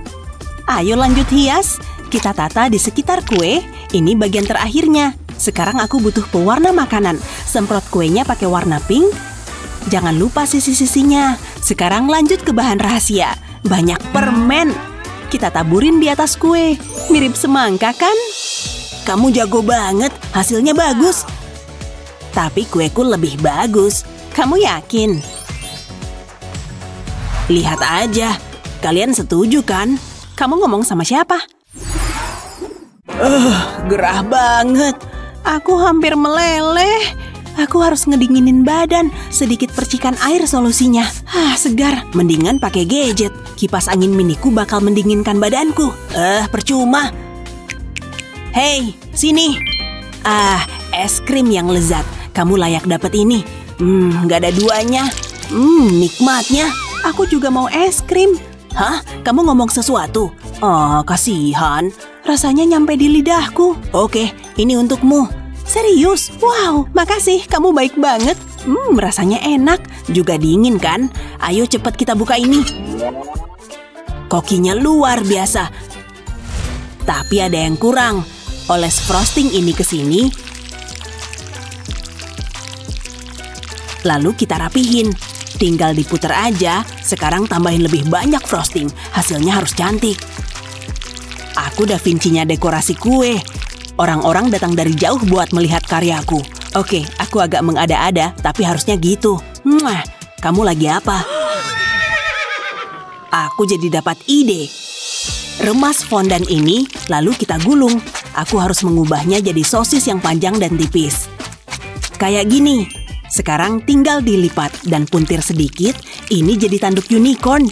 Ayo lanjut hias. Kita tata di sekitar kue. Ini bagian terakhirnya. Sekarang aku butuh pewarna makanan. Semprot kuenya pakai warna pink. Jangan lupa sisi-sisinya. Sekarang lanjut ke bahan rahasia. Banyak permen. Kita taburin di atas kue. Mirip semangka kan? Kamu jago banget. Hasilnya bagus. Tapi kueku lebih bagus. Kamu yakin? Lihat aja. Kalian setuju kan? Kamu ngomong sama siapa? Gerah banget. Aku hampir meleleh. Aku harus ngedinginin badan. Sedikit percikan air solusinya. Segar. Mendingan pakai gadget. Kipas angin miniku bakal mendinginkan badanku. Percuma. Hei, sini. Es krim yang lezat. Kamu layak dapat ini. Gak ada duanya. Nikmatnya. Aku juga mau es krim. Hah? Kamu ngomong sesuatu? Kasihan. Rasanya nyampe di lidahku. Oke, ini untukmu. Serius? Wow, makasih. Kamu baik banget. Rasanya enak. Juga dingin kan? Ayo cepat kita buka ini. Kokinya luar biasa. Tapi ada yang kurang. Oles frosting ini ke sini. Lalu kita rapihin. Tinggal diputer aja. Sekarang tambahin lebih banyak frosting. Hasilnya harus cantik. Aku Da Vinci-nya dekorasi kue. Orang-orang datang dari jauh buat melihat karyaku. Oke, aku agak mengada-ada, tapi harusnya gitu. Kamu lagi apa? Aku jadi dapat ide. Remas fondan ini, lalu kita gulung. Aku harus mengubahnya jadi sosis yang panjang dan tipis. Kayak gini. Sekarang tinggal dilipat dan puntir sedikit. Ini jadi tanduk unicorn.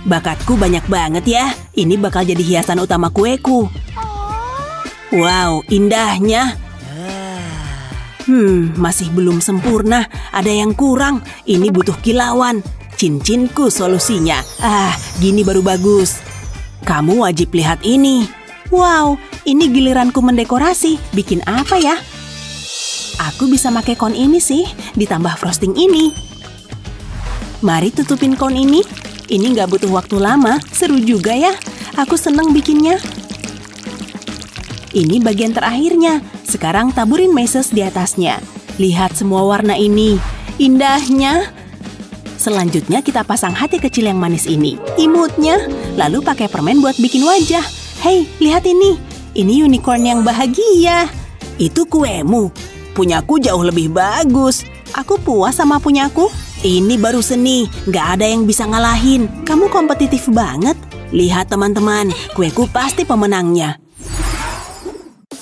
Bakatku banyak banget ya. Ini bakal jadi hiasan utama kueku. Wow, indahnya. Masih belum sempurna. Ada yang kurang. Ini butuh kilauan. Cincinku solusinya. Gini baru bagus. Kamu wajib lihat ini. Wow, ini giliranku mendekorasi. Bikin apa ya? Aku bisa pakai kon ini sih. Ditambah frosting ini. Mari tutupin kon ini. Ini nggak butuh waktu lama. Seru juga ya. Aku seneng bikinnya. Ini bagian terakhirnya. Sekarang taburin meses di atasnya. Lihat semua warna ini. Indahnya. Selanjutnya kita pasang hati kecil yang manis ini. Imutnya. Lalu pakai permen buat bikin wajah. Hei, lihat ini. Ini unicorn yang bahagia. Itu kuemu. Punyaku jauh lebih bagus. Aku puas sama punyaku. Ini baru seni. Gak ada yang bisa ngalahin. Kamu kompetitif banget. Lihat teman-teman, kueku pasti pemenangnya.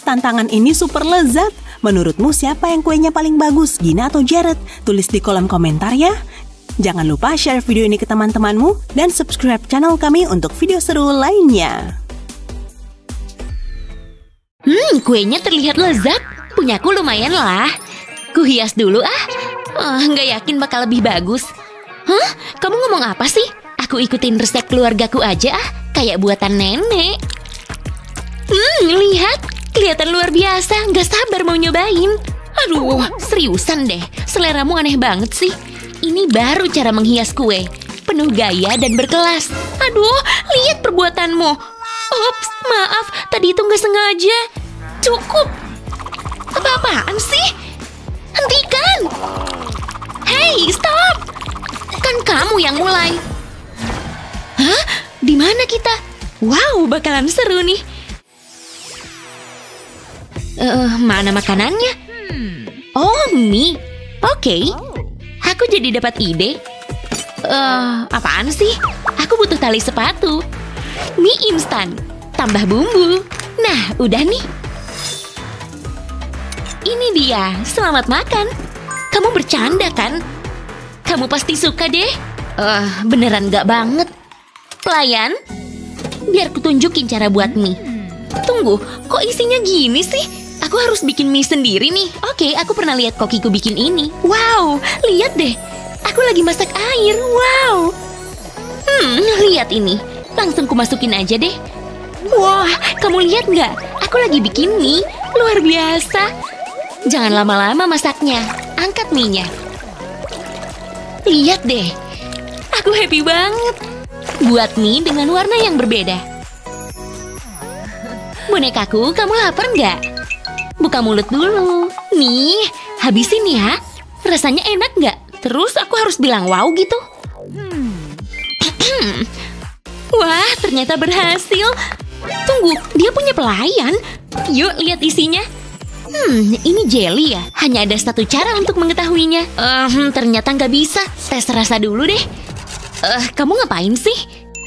Tantangan ini super lezat. Menurutmu siapa yang kuenya paling bagus, Gina atau Jared? Tulis di kolom komentar ya. Jangan lupa share video ini ke teman-temanmu dan subscribe channel kami untuk video seru lainnya. Kuenya terlihat lezat. Punyaku lumayan lah. Kuhias dulu ah. Nggak yakin bakal lebih bagus. Hah? Kamu ngomong apa sih? Aku ikutin resep keluargaku aja ah. Kayak buatan nenek. Lihat. Kelihatan luar biasa, nggak sabar mau nyobain. Aduh, seriusan deh, seleramu aneh banget sih. Ini baru cara menghias kue, penuh gaya dan berkelas. Aduh, lihat perbuatanmu. Ups, maaf, tadi itu nggak sengaja. Cukup. Apa-apaan sih? Hentikan. Hey, stop. Kan kamu yang mulai. Hah? Di mana kita? Wow, bakalan seru nih. Mana makanannya? Oh, mie. Oke. Aku jadi dapat ide. Apaan sih? Aku butuh tali sepatu. Mie instan. Tambah bumbu. Nah, udah nih. Ini dia. Selamat makan. Kamu bercanda kan? Kamu pasti suka deh. Beneran gak banget. Pelayan, biar kutunjukin cara buat mie. Tunggu, kok isinya gini sih? Aku harus bikin mie sendiri nih. Oke, aku pernah lihat kokiku bikin ini. Wow, lihat deh. Aku lagi masak air. Wow. Lihat ini. Langsung kumasukin aja deh. Wah, kamu lihat nggak? Aku lagi bikin mie. Luar biasa. Jangan lama-lama masaknya. Angkat mie-nya. Lihat deh. Aku happy banget. Buat mie dengan warna yang berbeda. Bonekaku, kamu lapar nggak? Buka mulut dulu. Nih, habisin ya. Rasanya enak nggak? Terus aku harus bilang wow gitu. Wah, ternyata berhasil. Tunggu, dia punya pelayan. Yuk, lihat isinya. Ini jelly ya? Hanya ada satu cara untuk mengetahuinya. Ternyata nggak bisa. Tes rasa dulu deh. Kamu ngapain sih?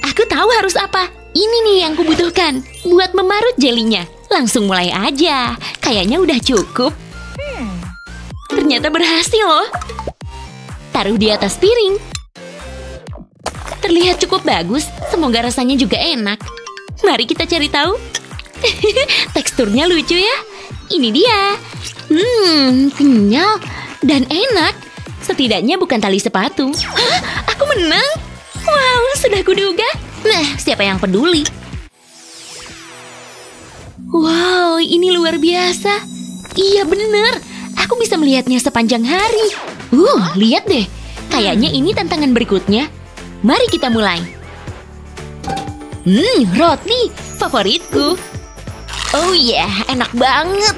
Aku tahu harus apa. Ini nih yang kubutuhkan. Buat memarut jelinya. Langsung mulai aja. Kayaknya udah cukup. Ternyata berhasil loh. Taruh di atas piring. Terlihat cukup bagus. Semoga rasanya juga enak. Mari kita cari tahu. Teksturnya lucu ya. Ini dia. Kenyal dan enak. Setidaknya bukan tali sepatu. Hah? Aku menang. Wow, sudah kuduga. Nah, siapa yang peduli? Wow, ini luar biasa. Iya bener, aku bisa melihatnya sepanjang hari. Lihat deh. Kayaknya ini tantangan berikutnya. Mari kita mulai. Roti, favoritku. Oh yeah, enak banget.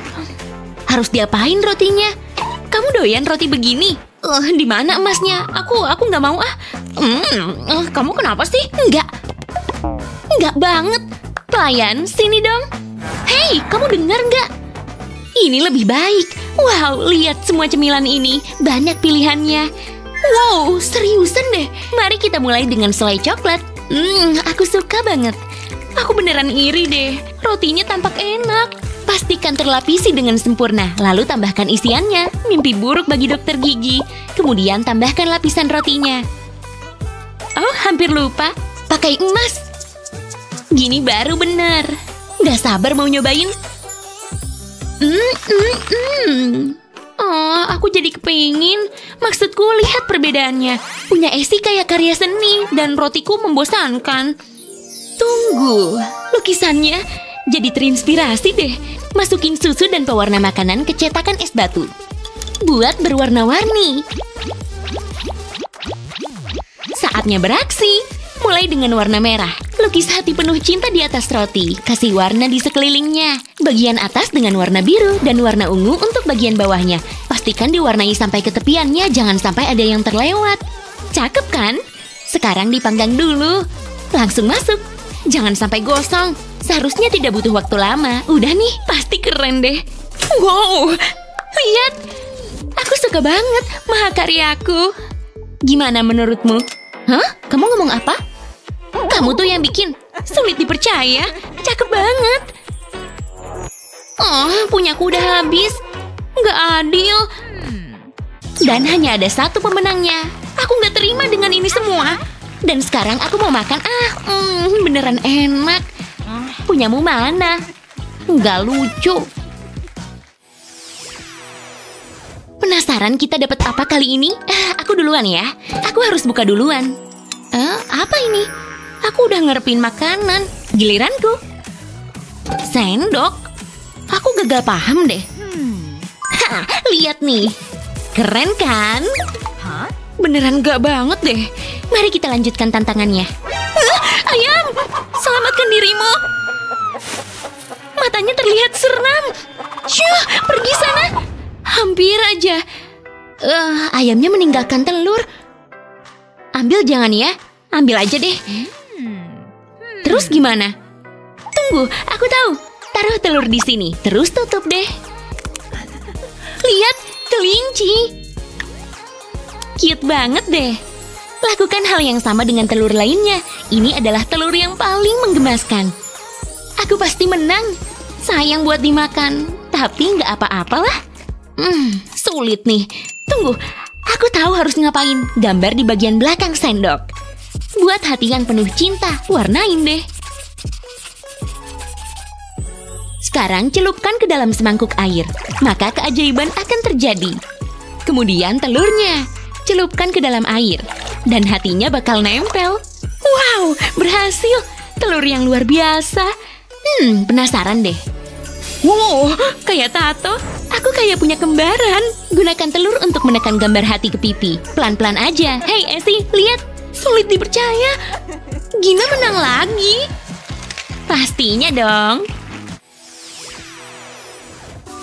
Harus diapain rotinya? Kamu doyan roti begini? Di mana emasnya? Aku nggak mau ah. Kamu kenapa sih? Enggak banget. Pelayan, sini dong. Hei, kamu dengar nggak? Ini lebih baik. Wow, lihat semua cemilan ini. Banyak pilihannya. Wow, seriusan deh. Mari kita mulai dengan selai coklat. Aku suka banget. Aku beneran iri deh. Rotinya tampak enak. Pastikan terlapisi dengan sempurna. Lalu tambahkan isiannya. Mimpi buruk bagi dokter gigi. Kemudian tambahkan lapisan rotinya. Oh, hampir lupa. Pakai emas. Gini baru bener. Gak sabar mau nyobain. Oh, aku jadi kepingin. Maksudku lihat perbedaannya. Punya Esi kayak karya seni dan rotiku membosankan. Tunggu, lukisannya jadi terinspirasi deh. Masukin susu dan pewarna makanan ke cetakan es batu. Buat berwarna-warni. Saatnya beraksi. Mulai dengan warna merah. Lukis hati penuh cinta di atas roti. Kasih warna di sekelilingnya. Bagian atas dengan warna biru dan warna ungu untuk bagian bawahnya. Pastikan diwarnai sampai ke tepiannya, jangan sampai ada yang terlewat. Cakep kan? Sekarang dipanggang dulu. Langsung masuk. Jangan sampai gosong. Seharusnya tidak butuh waktu lama. Udah nih, pasti keren deh. Wow, lihat. Aku suka banget mahakaryaku. Gimana menurutmu? Hah? Kamu ngomong apa? Kamu tuh yang bikin. Sulit dipercaya. Cakep banget. Oh, punyaku udah habis. Nggak adil. Dan hanya ada satu pemenangnya. Aku nggak terima dengan ini semua. Dan sekarang aku mau makan. Beneran enak. Punyamu mana? Nggak lucu. Penasaran kita dapat apa kali ini? Aku duluan ya. Aku harus buka duluan. Apa ini? Aku udah ngerepin makanan. Giliranku. Sendok? Aku gagal paham deh. Lihat nih. Keren kan? Beneran gak banget deh. Mari kita lanjutkan tantangannya. Ayam, selamatkan dirimu. Matanya terlihat seram. Syuh, pergi sana. Hampir aja. Ayamnya meninggalkan telur. Ambil jangan ya. Ambil aja deh. Terus gimana? Tunggu, aku tahu. Taruh telur di sini. Terus tutup deh. Lihat, kelinci. Cute banget deh. Lakukan hal yang sama dengan telur lainnya. Ini adalah telur yang paling menggemaskan. Aku pasti menang. Sayang buat dimakan. Tapi nggak apa-apalah. Sulit nih. Tunggu, aku tahu harus ngapain. Gambar di bagian belakang sendok. Buat hati yang penuh cinta. Warnain deh. Sekarang celupkan ke dalam semangkuk air. Maka keajaiban akan terjadi. Kemudian telurnya. Celupkan ke dalam air. Dan hatinya bakal nempel. Wow, berhasil. Telur yang luar biasa. Penasaran deh. Wow, kayak tato. Aku kayak punya kembaran. Gunakan telur untuk menekan gambar hati ke pipi. Pelan-pelan aja. Hey, Essie, lihat. Sulit dipercaya. Gina menang lagi. Pastinya dong.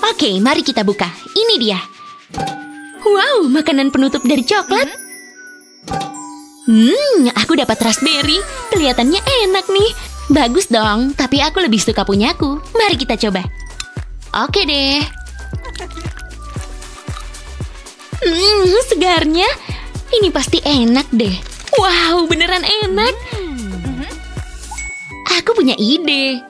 Oke, mari kita buka. Ini dia. Wow, makanan penutup dari coklat. Aku dapat raspberry. Kelihatannya enak nih. Bagus dong, tapi aku lebih suka punyaku. Mari kita coba. Oke deh. Segarnya. Ini pasti enak deh. Wow, beneran enak. Aku punya ide.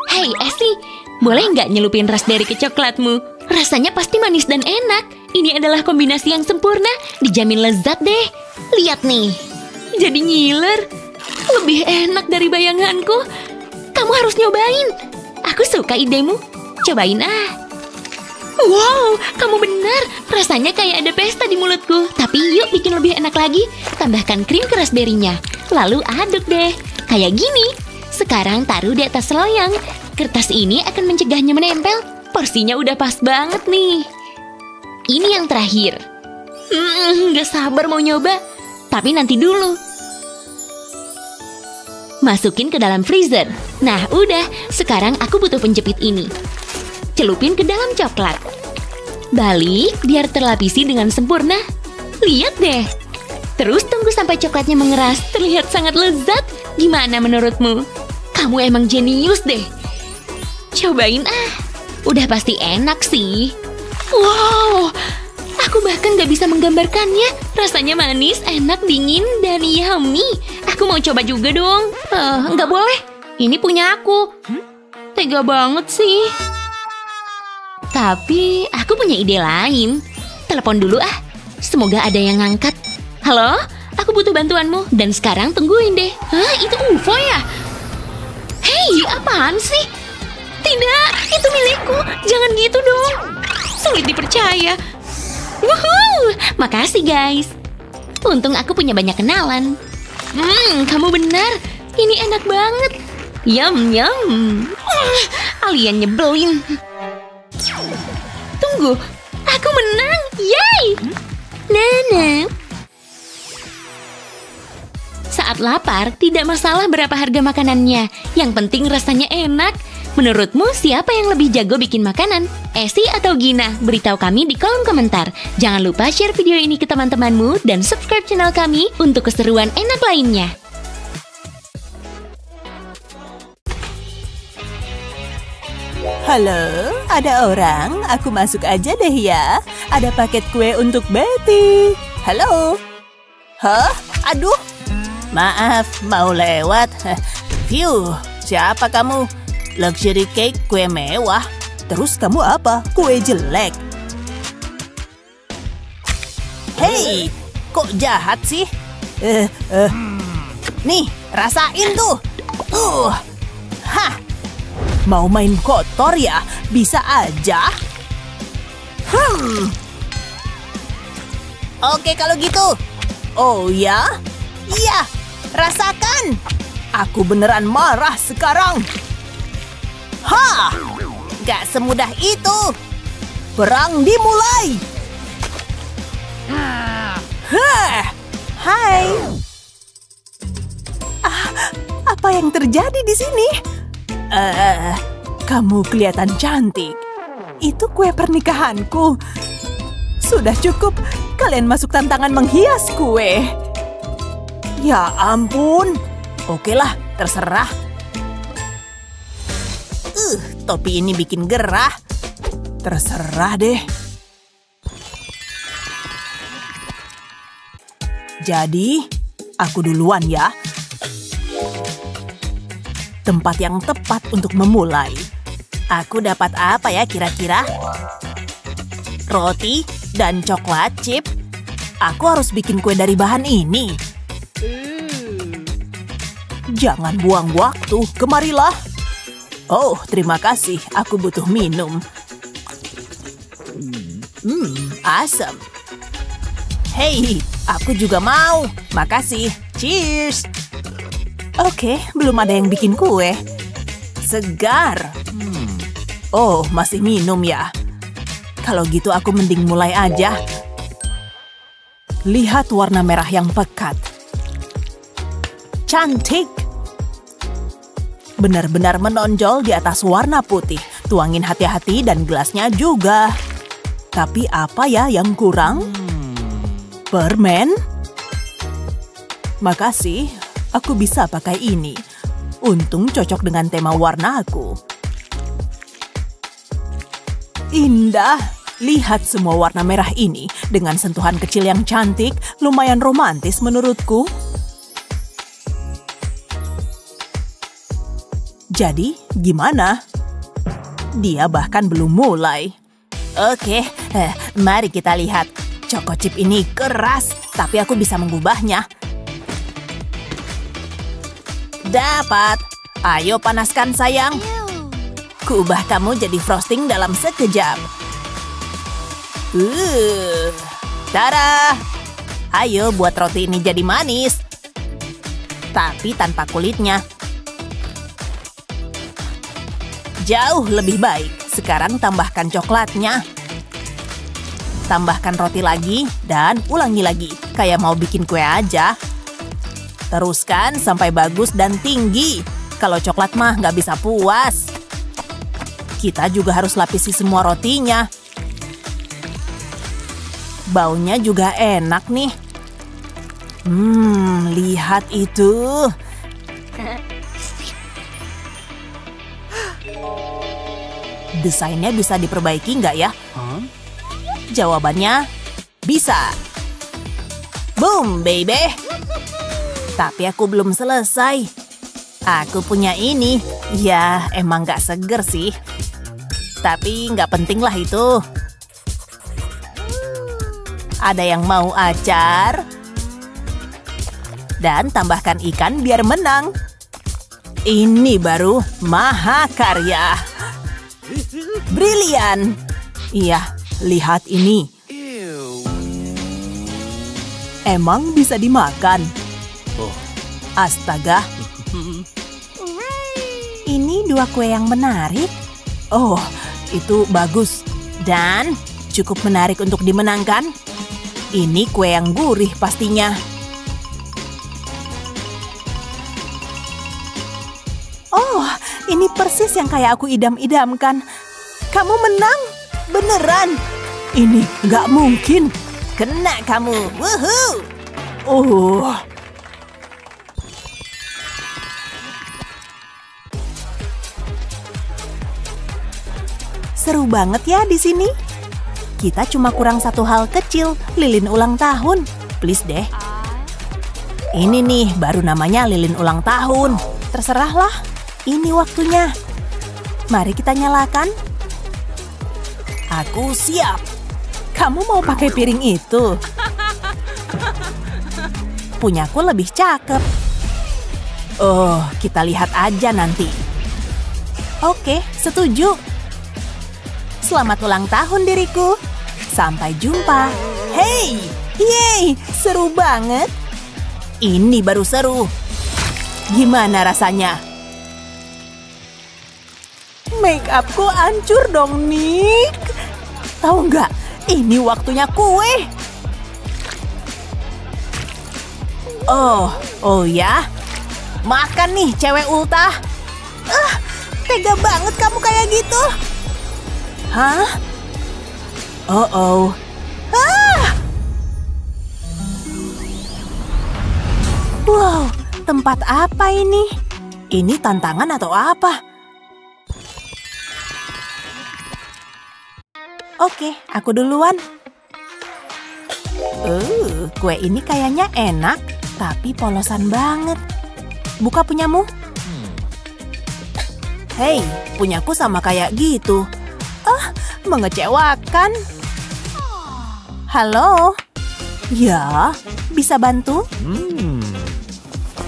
Hey, Essie, boleh nggak nyelupin raspberry ke coklatmu? Rasanya pasti manis dan enak. Ini adalah kombinasi yang sempurna. Dijamin lezat deh. Lihat nih. Jadi ngiler. Lebih enak dari bayanganku. Kamu harus nyobain. Aku suka idemu. Cobain ah. Wow, kamu benar. Rasanya kayak ada pesta di mulutku. Tapi yuk bikin lebih enak lagi. Tambahkan krim ke raspberry-nya. Lalu aduk deh. Kayak gini. Sekarang taruh di atas loyang. Kertas ini akan mencegahnya menempel. Porsinya udah pas banget nih. Ini yang terakhir. Gak sabar mau nyoba. Tapi nanti dulu. Masukin ke dalam freezer. Nah udah, sekarang aku butuh penjepit ini. Celupin ke dalam coklat. Balik biar terlapisi dengan sempurna. Lihat deh. Terus tunggu sampai coklatnya mengeras. Terlihat sangat lezat. Gimana menurutmu? Kamu emang jenius deh. Cobain ah. Udah pasti enak sih. Wow, aku bahkan gak bisa menggambarkannya. Rasanya manis, enak, dingin, dan yummy. Aku mau coba juga dong. Nggak boleh. Ini punya aku. Tega banget sih. Tapi aku punya ide lain. Telepon dulu ah. Semoga ada yang ngangkat. Halo? Aku butuh bantuanmu. Dan sekarang tungguin deh. Hah? Itu UFO ya? Hei, apaan sih? Tidak, itu milikku. Jangan gitu dong. Sulit dipercaya. Wuhuu, makasih guys. Untung aku punya banyak kenalan. Kamu benar. Ini enak banget. Yum, yum. Alien nyebelin. Tunggu, aku menang. Yay! Nana. Saat lapar, tidak masalah berapa harga makanannya. Yang penting rasanya enak. Menurutmu siapa yang lebih jago bikin makanan? Esti atau Gina? Beritahu kami di kolom komentar. Jangan lupa share video ini ke teman-temanmu dan subscribe channel kami untuk keseruan enak lainnya. Halo, ada orang? Aku masuk aja deh ya. Ada paket kue untuk Betty. Halo? Hah? Aduh. Maaf, mau lewat. Phew, siapa kamu? Luxury cake kue mewah. Terus kamu apa? Kue jelek. Hei, kok jahat sih? Nih, rasain tuh. Hah. Mau main kotor ya? Bisa aja. Oke kalau gitu. Oh ya? Iya, rasakan. Aku beneran marah sekarang. Hah! Gak semudah itu. Perang dimulai. Hai. Apa yang terjadi di sini? Kamu kelihatan cantik. Itu kue pernikahanku. Sudah cukup. Kalian masuk tantangan menghias kue. Ya ampun. Oke lah, terserah. Topi ini bikin gerah. Terserah deh. Jadi, aku duluan ya. Tempat yang tepat untuk memulai. Aku dapat apa ya kira-kira? Roti dan coklat chip. Aku harus bikin kue dari bahan ini. Jangan buang waktu, kemarilah. Oh, terima kasih. Aku butuh minum. Asam. Hei, aku juga mau. Makasih. Cheers. Oke, belum ada yang bikin kue. Segar. Oh, masih minum ya? Kalau gitu aku mending mulai aja. Lihat warna merah yang pekat. Cantik. Benar-benar menonjol di atas warna putih. Tuangin hati-hati dan gelasnya juga. Tapi apa ya yang kurang? Permen? Makasih. Aku bisa pakai ini. Untung cocok dengan tema warna aku. Indah. Lihat semua warna merah ini. Dengan sentuhan kecil yang cantik, lumayan romantis menurutku. Jadi, gimana? Dia bahkan belum mulai. Oke, mari kita lihat. Choco chip ini keras, tapi aku bisa mengubahnya. Dapat. Ayo panaskan sayang. Kuubah kamu jadi frosting dalam sekejap. Tada. Ayo buat roti ini jadi manis. Tapi tanpa kulitnya. Jauh lebih baik. Sekarang tambahkan coklatnya. Tambahkan roti lagi dan ulangi lagi. Kayak mau bikin kue aja. Teruskan sampai bagus dan tinggi. Kalau coklat mah nggak bisa puas. Kita juga harus lapisi semua rotinya. Baunya juga enak nih. Lihat itu. Desainnya bisa diperbaiki nggak ya? Jawabannya, bisa. Boom, baby. Tapi aku belum selesai. Aku punya ini. Ya, emang nggak seger sih. Tapi nggak penting lah itu. Ada yang mau acar? Dan tambahkan ikan biar menang. Ini baru mahakarya. Brilian. Iya, lihat ini. Emang bisa dimakan? Astaga. Ini dua kue yang menarik. Oh, itu bagus. Dan cukup menarik untuk dimenangkan. Ini kue yang gurih pastinya. Oh, ini persis yang kayak aku idam-idamkan. Kamu menang. beneran. Ini nggak mungkin. Kena kamu. Woohoo! Seru banget ya di sini. Kita cuma kurang satu hal kecil, lilin ulang tahun. Please deh. Ini nih, baru namanya lilin ulang tahun. Terserahlah, ini waktunya. Mari kita nyalakan. Aku siap. Kamu mau pakai piring itu? Punyaku lebih cakep. Oh, kita lihat aja nanti. Oke, setuju. Selamat ulang tahun diriku. Sampai jumpa. Hey, yeay, seru banget. Ini baru seru. Gimana rasanya? Make upku hancur dong, Nick. Tahu nggak? Ini waktunya kue. Oh ya. Makan nih, cewek ultah. Tega banget kamu kayak gitu. Hah? Oh. Wow, tempat apa ini? Ini tantangan atau apa? Oke, aku duluan. Kue ini kayaknya enak, tapi polosan banget. Buka punyamu. Hei, punyaku sama kayak gitu. Mengecewakan. Halo? Ya, bisa bantu?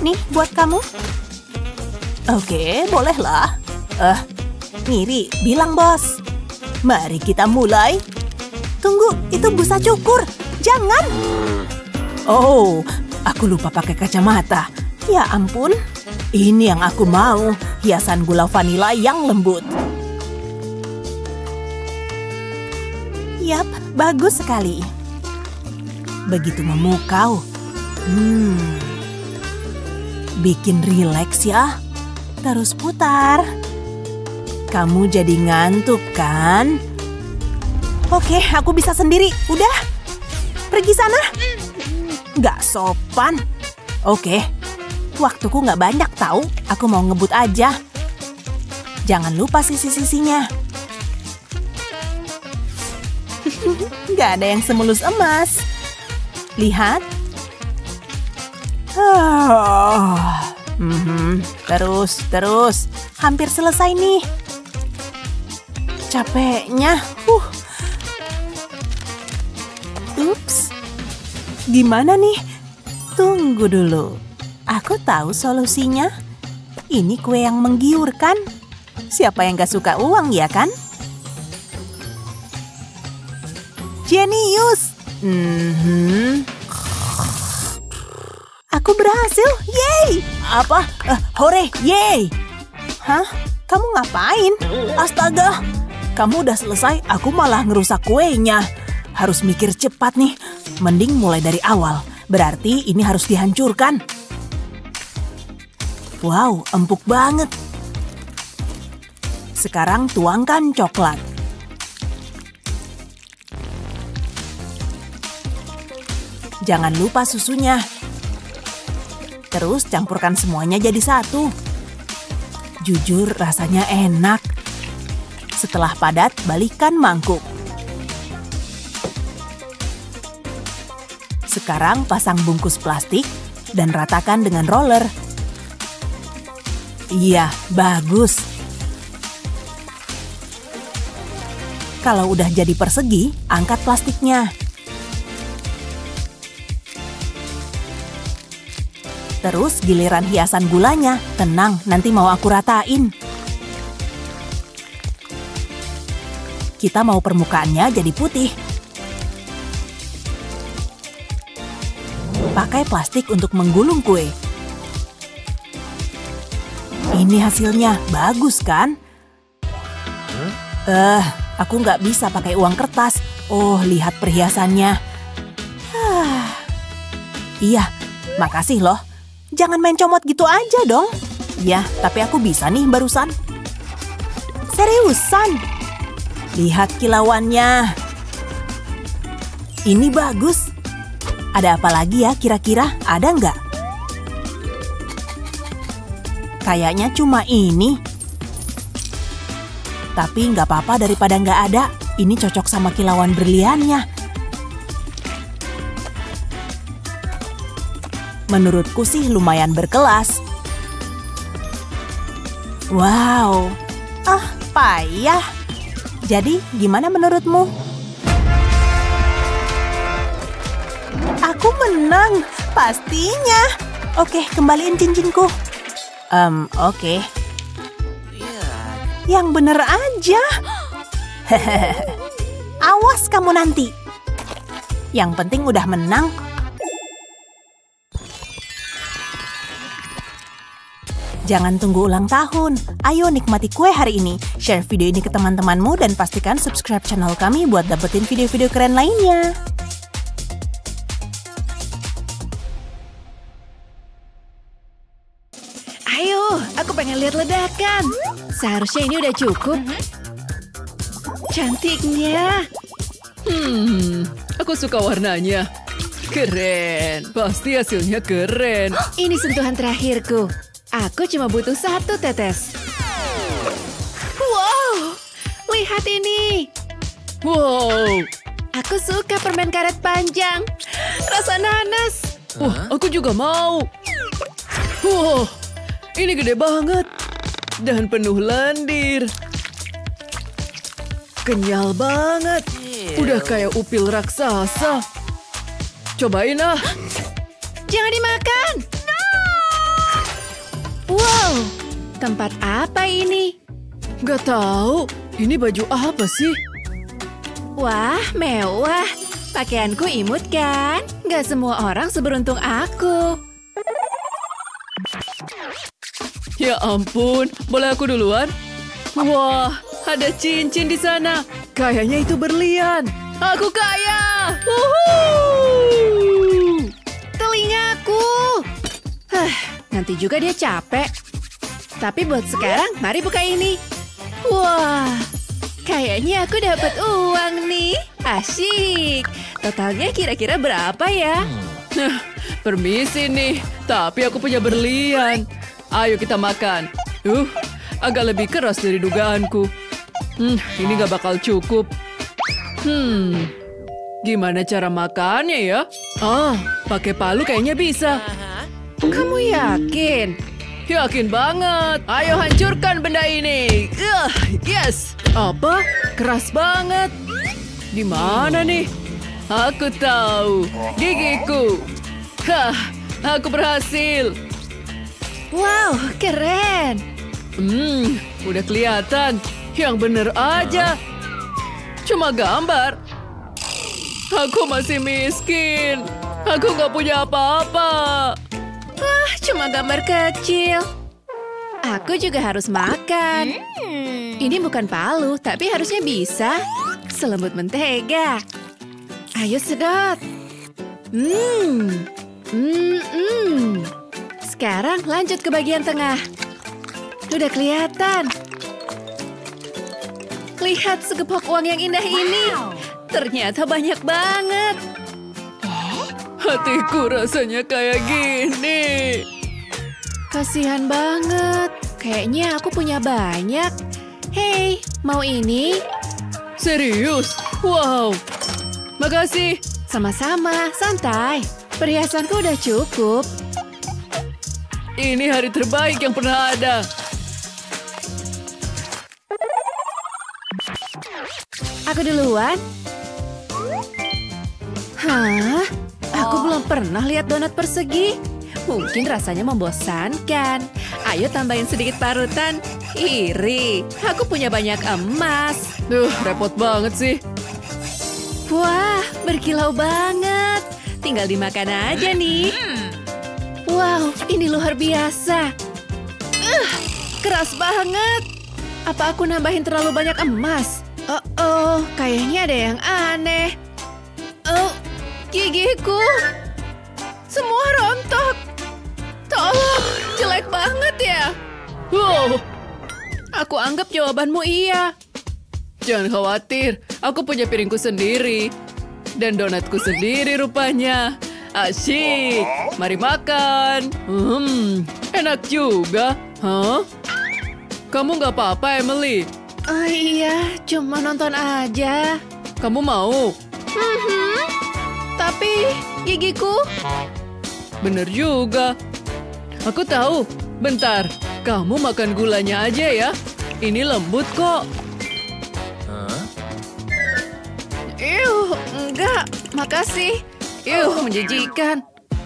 Nih, buat kamu. Oke, bolehlah. Ngiri, bilang bos. Mari kita mulai. Tunggu, itu busa cukur. Jangan. Oh, aku lupa pakai kacamata. Ya ampun. Ini yang aku mau. Hiasan gula vanila yang lembut. Yap, bagus sekali. Begitu memukau. Bikin rileks ya. Terus putar. Kamu jadi ngantuk kan? Oke, aku bisa sendiri. Udah. Pergi sana. Nggak sopan. Oke. Waktuku nggak banyak tahu. Aku mau ngebut aja. Jangan lupa sisi-sisinya. Nggak ada yang semulus emas. Lihat. Terus. Hampir selesai nih. Capeknya. Ups. Gimana nih? Tunggu dulu. Aku tahu solusinya. Ini kue yang menggiurkan. Siapa yang gak suka uang ya kan? Jenius. Aku berhasil. Yeay. Apa? Hore. Yeay. Hah? Kamu ngapain? Astaga. Kamu udah selesai, aku malah ngerusak kuenya. Harus mikir cepat nih. Mending mulai dari awal. Berarti ini harus dihancurkan. Wow, empuk banget. Sekarang tuangkan coklat. Jangan lupa susunya. Terus campurkan semuanya jadi satu. Jujur rasanya enak. Setelah padat, balikkan mangkuk. Sekarang pasang bungkus plastik dan ratakan dengan roller. Iya, bagus. Kalau udah jadi persegi, angkat plastiknya. Terus giliran hiasan gulanya. Tenang, nanti mau aku ratain. Kita mau permukaannya jadi putih. Pakai plastik untuk menggulung kue. Ini hasilnya, bagus kan? Aku nggak bisa pakai uang kertas. Oh, lihat perhiasannya. Iya, makasih loh. Jangan main comot gitu aja dong. Ya, tapi aku bisa nih barusan. Seriusan. Lihat kilauannya. Ini bagus. Ada apa lagi ya kira-kira? Ada nggak? Kayaknya cuma ini. Tapi nggak apa-apa daripada nggak ada. Ini cocok sama kilauan berliannya. Menurutku sih lumayan berkelas. Wow. Payah. Jadi gimana menurutmu? Aku menang. Pastinya. Oke, kembaliin cincinku. Oke. Yang bener aja. Awas kamu nanti. Yang penting udah menang. Jangan tunggu ulang tahun. Ayo nikmati kue hari ini. Share video ini ke teman-temanmu dan pastikan subscribe channel kami buat dapetin video-video keren lainnya. Ayo, aku pengen lihat ledakan. Seharusnya ini udah cukup. Cantiknya. Aku suka warnanya. Keren, pasti hasilnya keren. Ini sentuhan terakhirku. Aku cuma butuh 1 tetes. Wow, lihat ini. Wow, Aku suka permen karet panjang. Rasa nanas. wah, aku juga mau. Wow, ini gede banget. Dan penuh lendir. Kenyal banget. Udah kayak upil raksasa. Cobain ah. Jangan dimakan. Wow, tempat apa ini? Gak tahu. Ini baju apa sih? Wah, mewah. Pakaianku imut kan? Gak semua orang seberuntung aku. Ya ampun, boleh aku duluan? Wah, ada cincin di sana. Kayaknya itu berlian. Aku kaya. Wuhuu. Telingaku. Nanti juga dia capek. Tapi buat sekarang, mari buka ini. Wah, kayaknya aku dapat uang nih. Asyik. Totalnya kira-kira berapa ya? Nah, permisi nih. Tapi aku punya berlian. Ayo kita makan. Agak lebih keras dari dugaanku. Ini gak bakal cukup. Gimana cara makannya ya? Pakai palu kayaknya bisa. Kamu yakin? Yakin banget. Ayo hancurkan benda ini. Yes. Apa? Keras banget. Di mana nih? Aku tahu. Gigiku. Aku berhasil. Wow, keren. Udah kelihatan. Yang bener aja. Cuma gambar. Aku masih miskin. Aku gak punya apa-apa. Cuma gambar kecil. Aku juga harus makan. Ini bukan palu, tapi harusnya bisa. Selembut mentega. Ayo sedot. Sekarang lanjut ke bagian tengah. Udah kelihatan. Lihat segepok uang yang indah ini. Ternyata banyak banget. Hatiku rasanya kayak gini. Kasihan banget. Kayaknya aku punya banyak. Hei, mau ini? Serius? Wow. Makasih. Sama-sama, santai. Perhiasanku udah cukup. Ini hari terbaik yang pernah ada. Aku duluan. Hah? Aku belum pernah lihat donat persegi. Mungkin rasanya membosankan. Ayo tambahin sedikit parutan. Iri, aku punya banyak emas. Repot banget sih. Wah, berkilau banget. Tinggal dimakan aja nih. Wow, ini luar biasa. Keras banget. Apa aku nambahin terlalu banyak emas? Kayaknya ada yang aneh. Gigiku. Semua rontok. Tolong, jelek banget ya. Wow. Aku anggap jawabanmu iya. Jangan khawatir, aku punya piringku sendiri. Dan donatku sendiri rupanya. Asyik, mari makan. Enak juga. Hah? Kamu nggak apa-apa, Emily? Oh iya, cuma nonton aja. Kamu mau? Tapi gigiku... Bener juga. Aku tahu. Bentar, kamu makan gulanya aja ya. Ini lembut kok. Enggak, makasih. Menjijikan.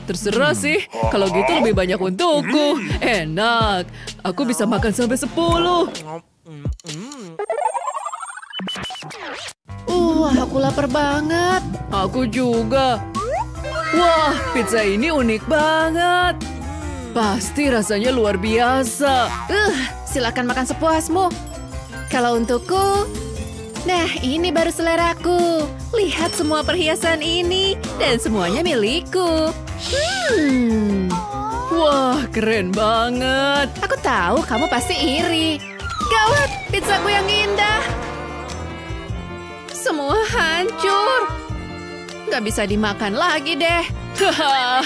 Terserah sih, kalau gitu lebih banyak untukku. Enak, aku bisa makan sampai 10. Aku lapar banget. Aku juga. Wah, pizza ini unik banget. Pasti rasanya luar biasa. Silakan makan sepuasmu. Kalau untukku, nah ini baru seleraku. Lihat semua perhiasan ini dan semuanya milikku. Wah, keren banget. Aku tahu kamu pasti iri. Gawat, pizzaku yang indah. Semua hancur. Gak bisa dimakan lagi deh. Haha,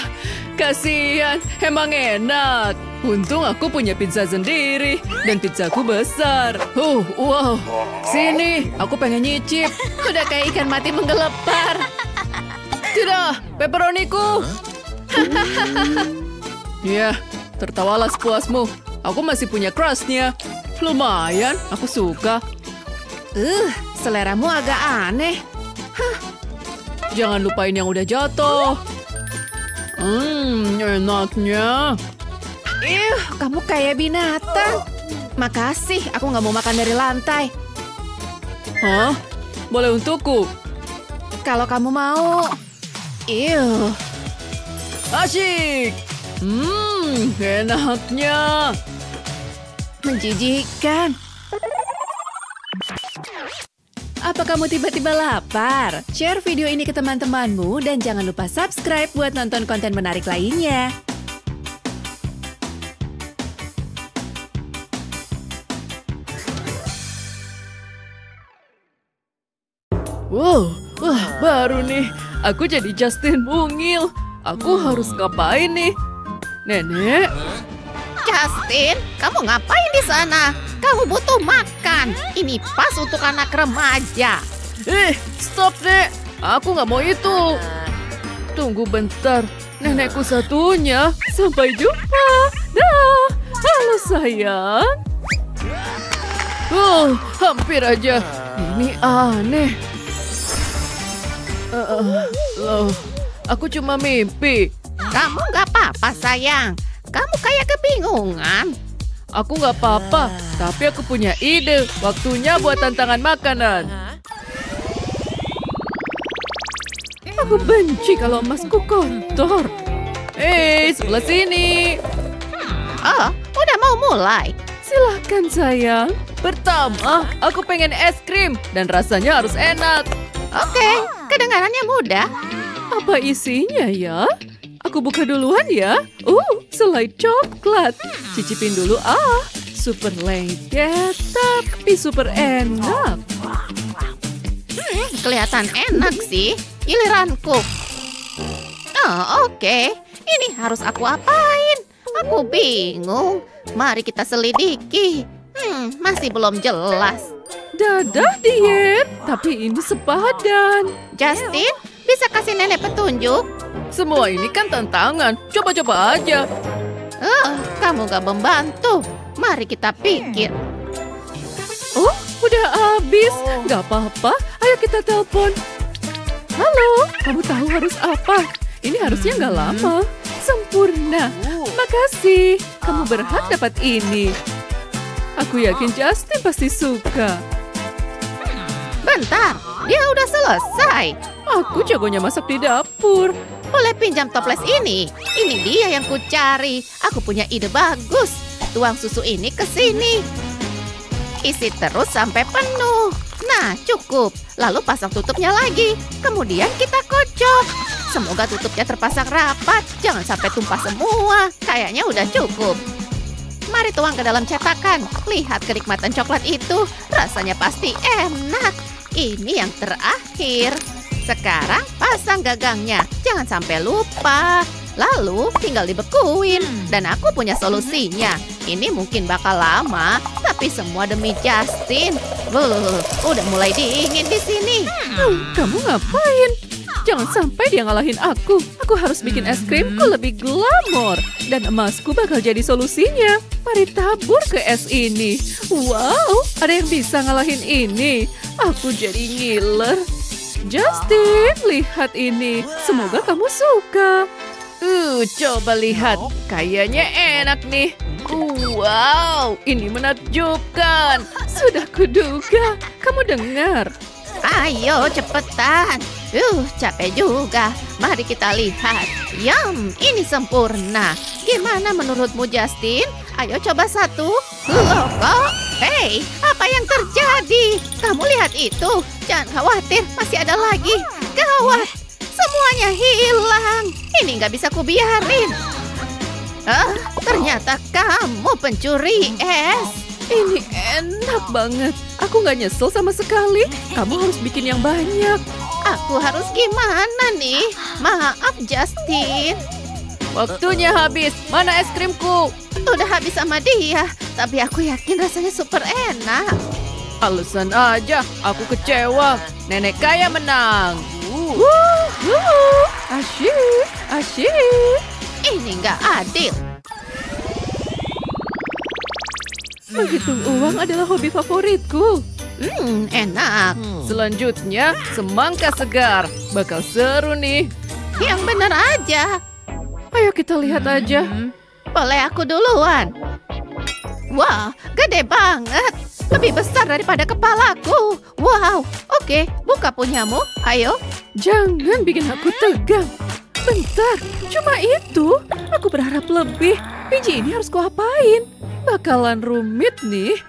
kasihan, emang enak. Untung aku punya pizza sendiri dan pizzaku besar. Wow, sini, aku pengen nyicip. Udah kayak ikan mati menggelepar. Tidak, pepperoniku. Ya, tertawalah sepuasmu. Aku masih punya crustnya. Lumayan, aku suka. Seleramu agak aneh. Jangan lupain yang udah jatuh. Enaknya. Kamu kayak binatang. Makasih, aku nggak mau makan dari lantai. Hah? Boleh untukku? Kalau kamu mau. Asyik. Enaknya. Menjijikan. Apa kamu tiba-tiba lapar? Share video ini ke teman-temanmu dan jangan lupa subscribe buat nonton konten menarik lainnya. Wah, baru nih. Aku jadi Justin Mungil. Aku harus ngapain nih? Nenek? Justin, kamu ngapain di sana? Kamu butuh makan. Ini pas untuk anak remaja. Stop, Nek. Aku nggak mau itu. Tunggu bentar. Nenekku satunya. Sampai jumpa. Dah. Halo, sayang. Hampir aja. Ini aneh. Loh, aku cuma mimpi. Kamu nggak apa-apa, sayang. Kamu kayak kebingungan. Aku nggak apa-apa, tapi aku punya ide. Waktunya buat tantangan makanan. Aku benci kalau emasku kotor. Sebelah sini. Udah mau mulai. Silahkan, sayang. Pertama, aku pengen es krim dan rasanya harus enak. Oke, kedengarannya mudah. Apa isinya ya? Aku buka duluan ya. Selai coklat. Cicipin dulu. Super lengket tapi super enak. Kelihatan enak sih. Giliranku. Oke. Ini harus aku apain? Aku bingung. Mari kita selidiki. Masih belum jelas. Dadah diet, tapi ini sepadan. Justin, bisa kasih nenek petunjuk? Semua ini kan tantangan. Coba-coba aja. Kamu gak membantu. Mari kita pikir. Udah habis. Gak apa-apa. Ayo kita telepon. Halo, kamu tahu harus apa? Ini harusnya gak lama. Sempurna. Makasih. Kamu berhak dapat ini. Aku yakin Justin pasti suka. Bentar, dia udah selesai. Aku jagonya masak di dapur. Boleh pinjam toples ini? Ini dia yang kucari. Aku punya ide bagus. Tuang susu ini ke sini. Isi terus sampai penuh. Nah, cukup. Lalu pasang tutupnya lagi. Kemudian kita kocok. Semoga tutupnya terpasang rapat. Jangan sampai tumpah semua. Kayaknya udah cukup. Mari tuang ke dalam cetakan. Lihat kenikmatan coklat itu. Rasanya pasti enak. Ini yang terakhir. Sekarang pasang gagangnya. Jangan sampai lupa. Lalu tinggal dibekuin. Dan aku punya solusinya. Ini mungkin bakal lama, tapi semua demi Justin. Udah mulai dingin di sini. Kamu ngapain? Jangan sampai dia ngalahin aku. Aku harus bikin es krimku lebih glamor. Dan emasku bakal jadi solusinya. Mari tabur ke es ini. Wow, ada yang bisa ngalahin ini. Aku jadi ngiler. Justin, lihat ini. Semoga kamu suka. Coba lihat. Kayaknya enak nih. Wow, ini menakjubkan. Sudah kuduga. Kamu dengar? Ayo cepetan. Capek juga. Mari kita lihat. Yum, ini sempurna. Gimana menurutmu, Justin? Ayo coba satu. Loh kok? Hei, apa yang terjadi? Kamu lihat itu. Jangan khawatir, masih ada lagi. Gawat, semuanya hilang. Ini nggak bisa kubiarin. Ternyata kamu pencuri es. Ini enak banget. Aku nggak nyesel sama sekali. Kamu harus bikin yang banyak. Aku harus gimana nih? Maaf, Justin. Waktunya habis. Mana es krimku? Udah habis sama dia. Tapi aku yakin rasanya super enak. Alasan aja. Aku kecewa. Nenek kaya menang. Asyik, asyik. Ini nggak adil. Menghitung uang adalah hobi favoritku. Enak. Selanjutnya, semangka segar. Bakal seru nih. Yang benar aja. Ayo kita lihat aja. Boleh aku duluan? Wah, gede banget. Lebih besar daripada kepalaku. Wow, oke, buka punyamu. Ayo. Jangan bikin aku tegang. Bentar, cuma itu. Aku berharap lebih. Biji ini harus kuapain? Bakalan rumit nih.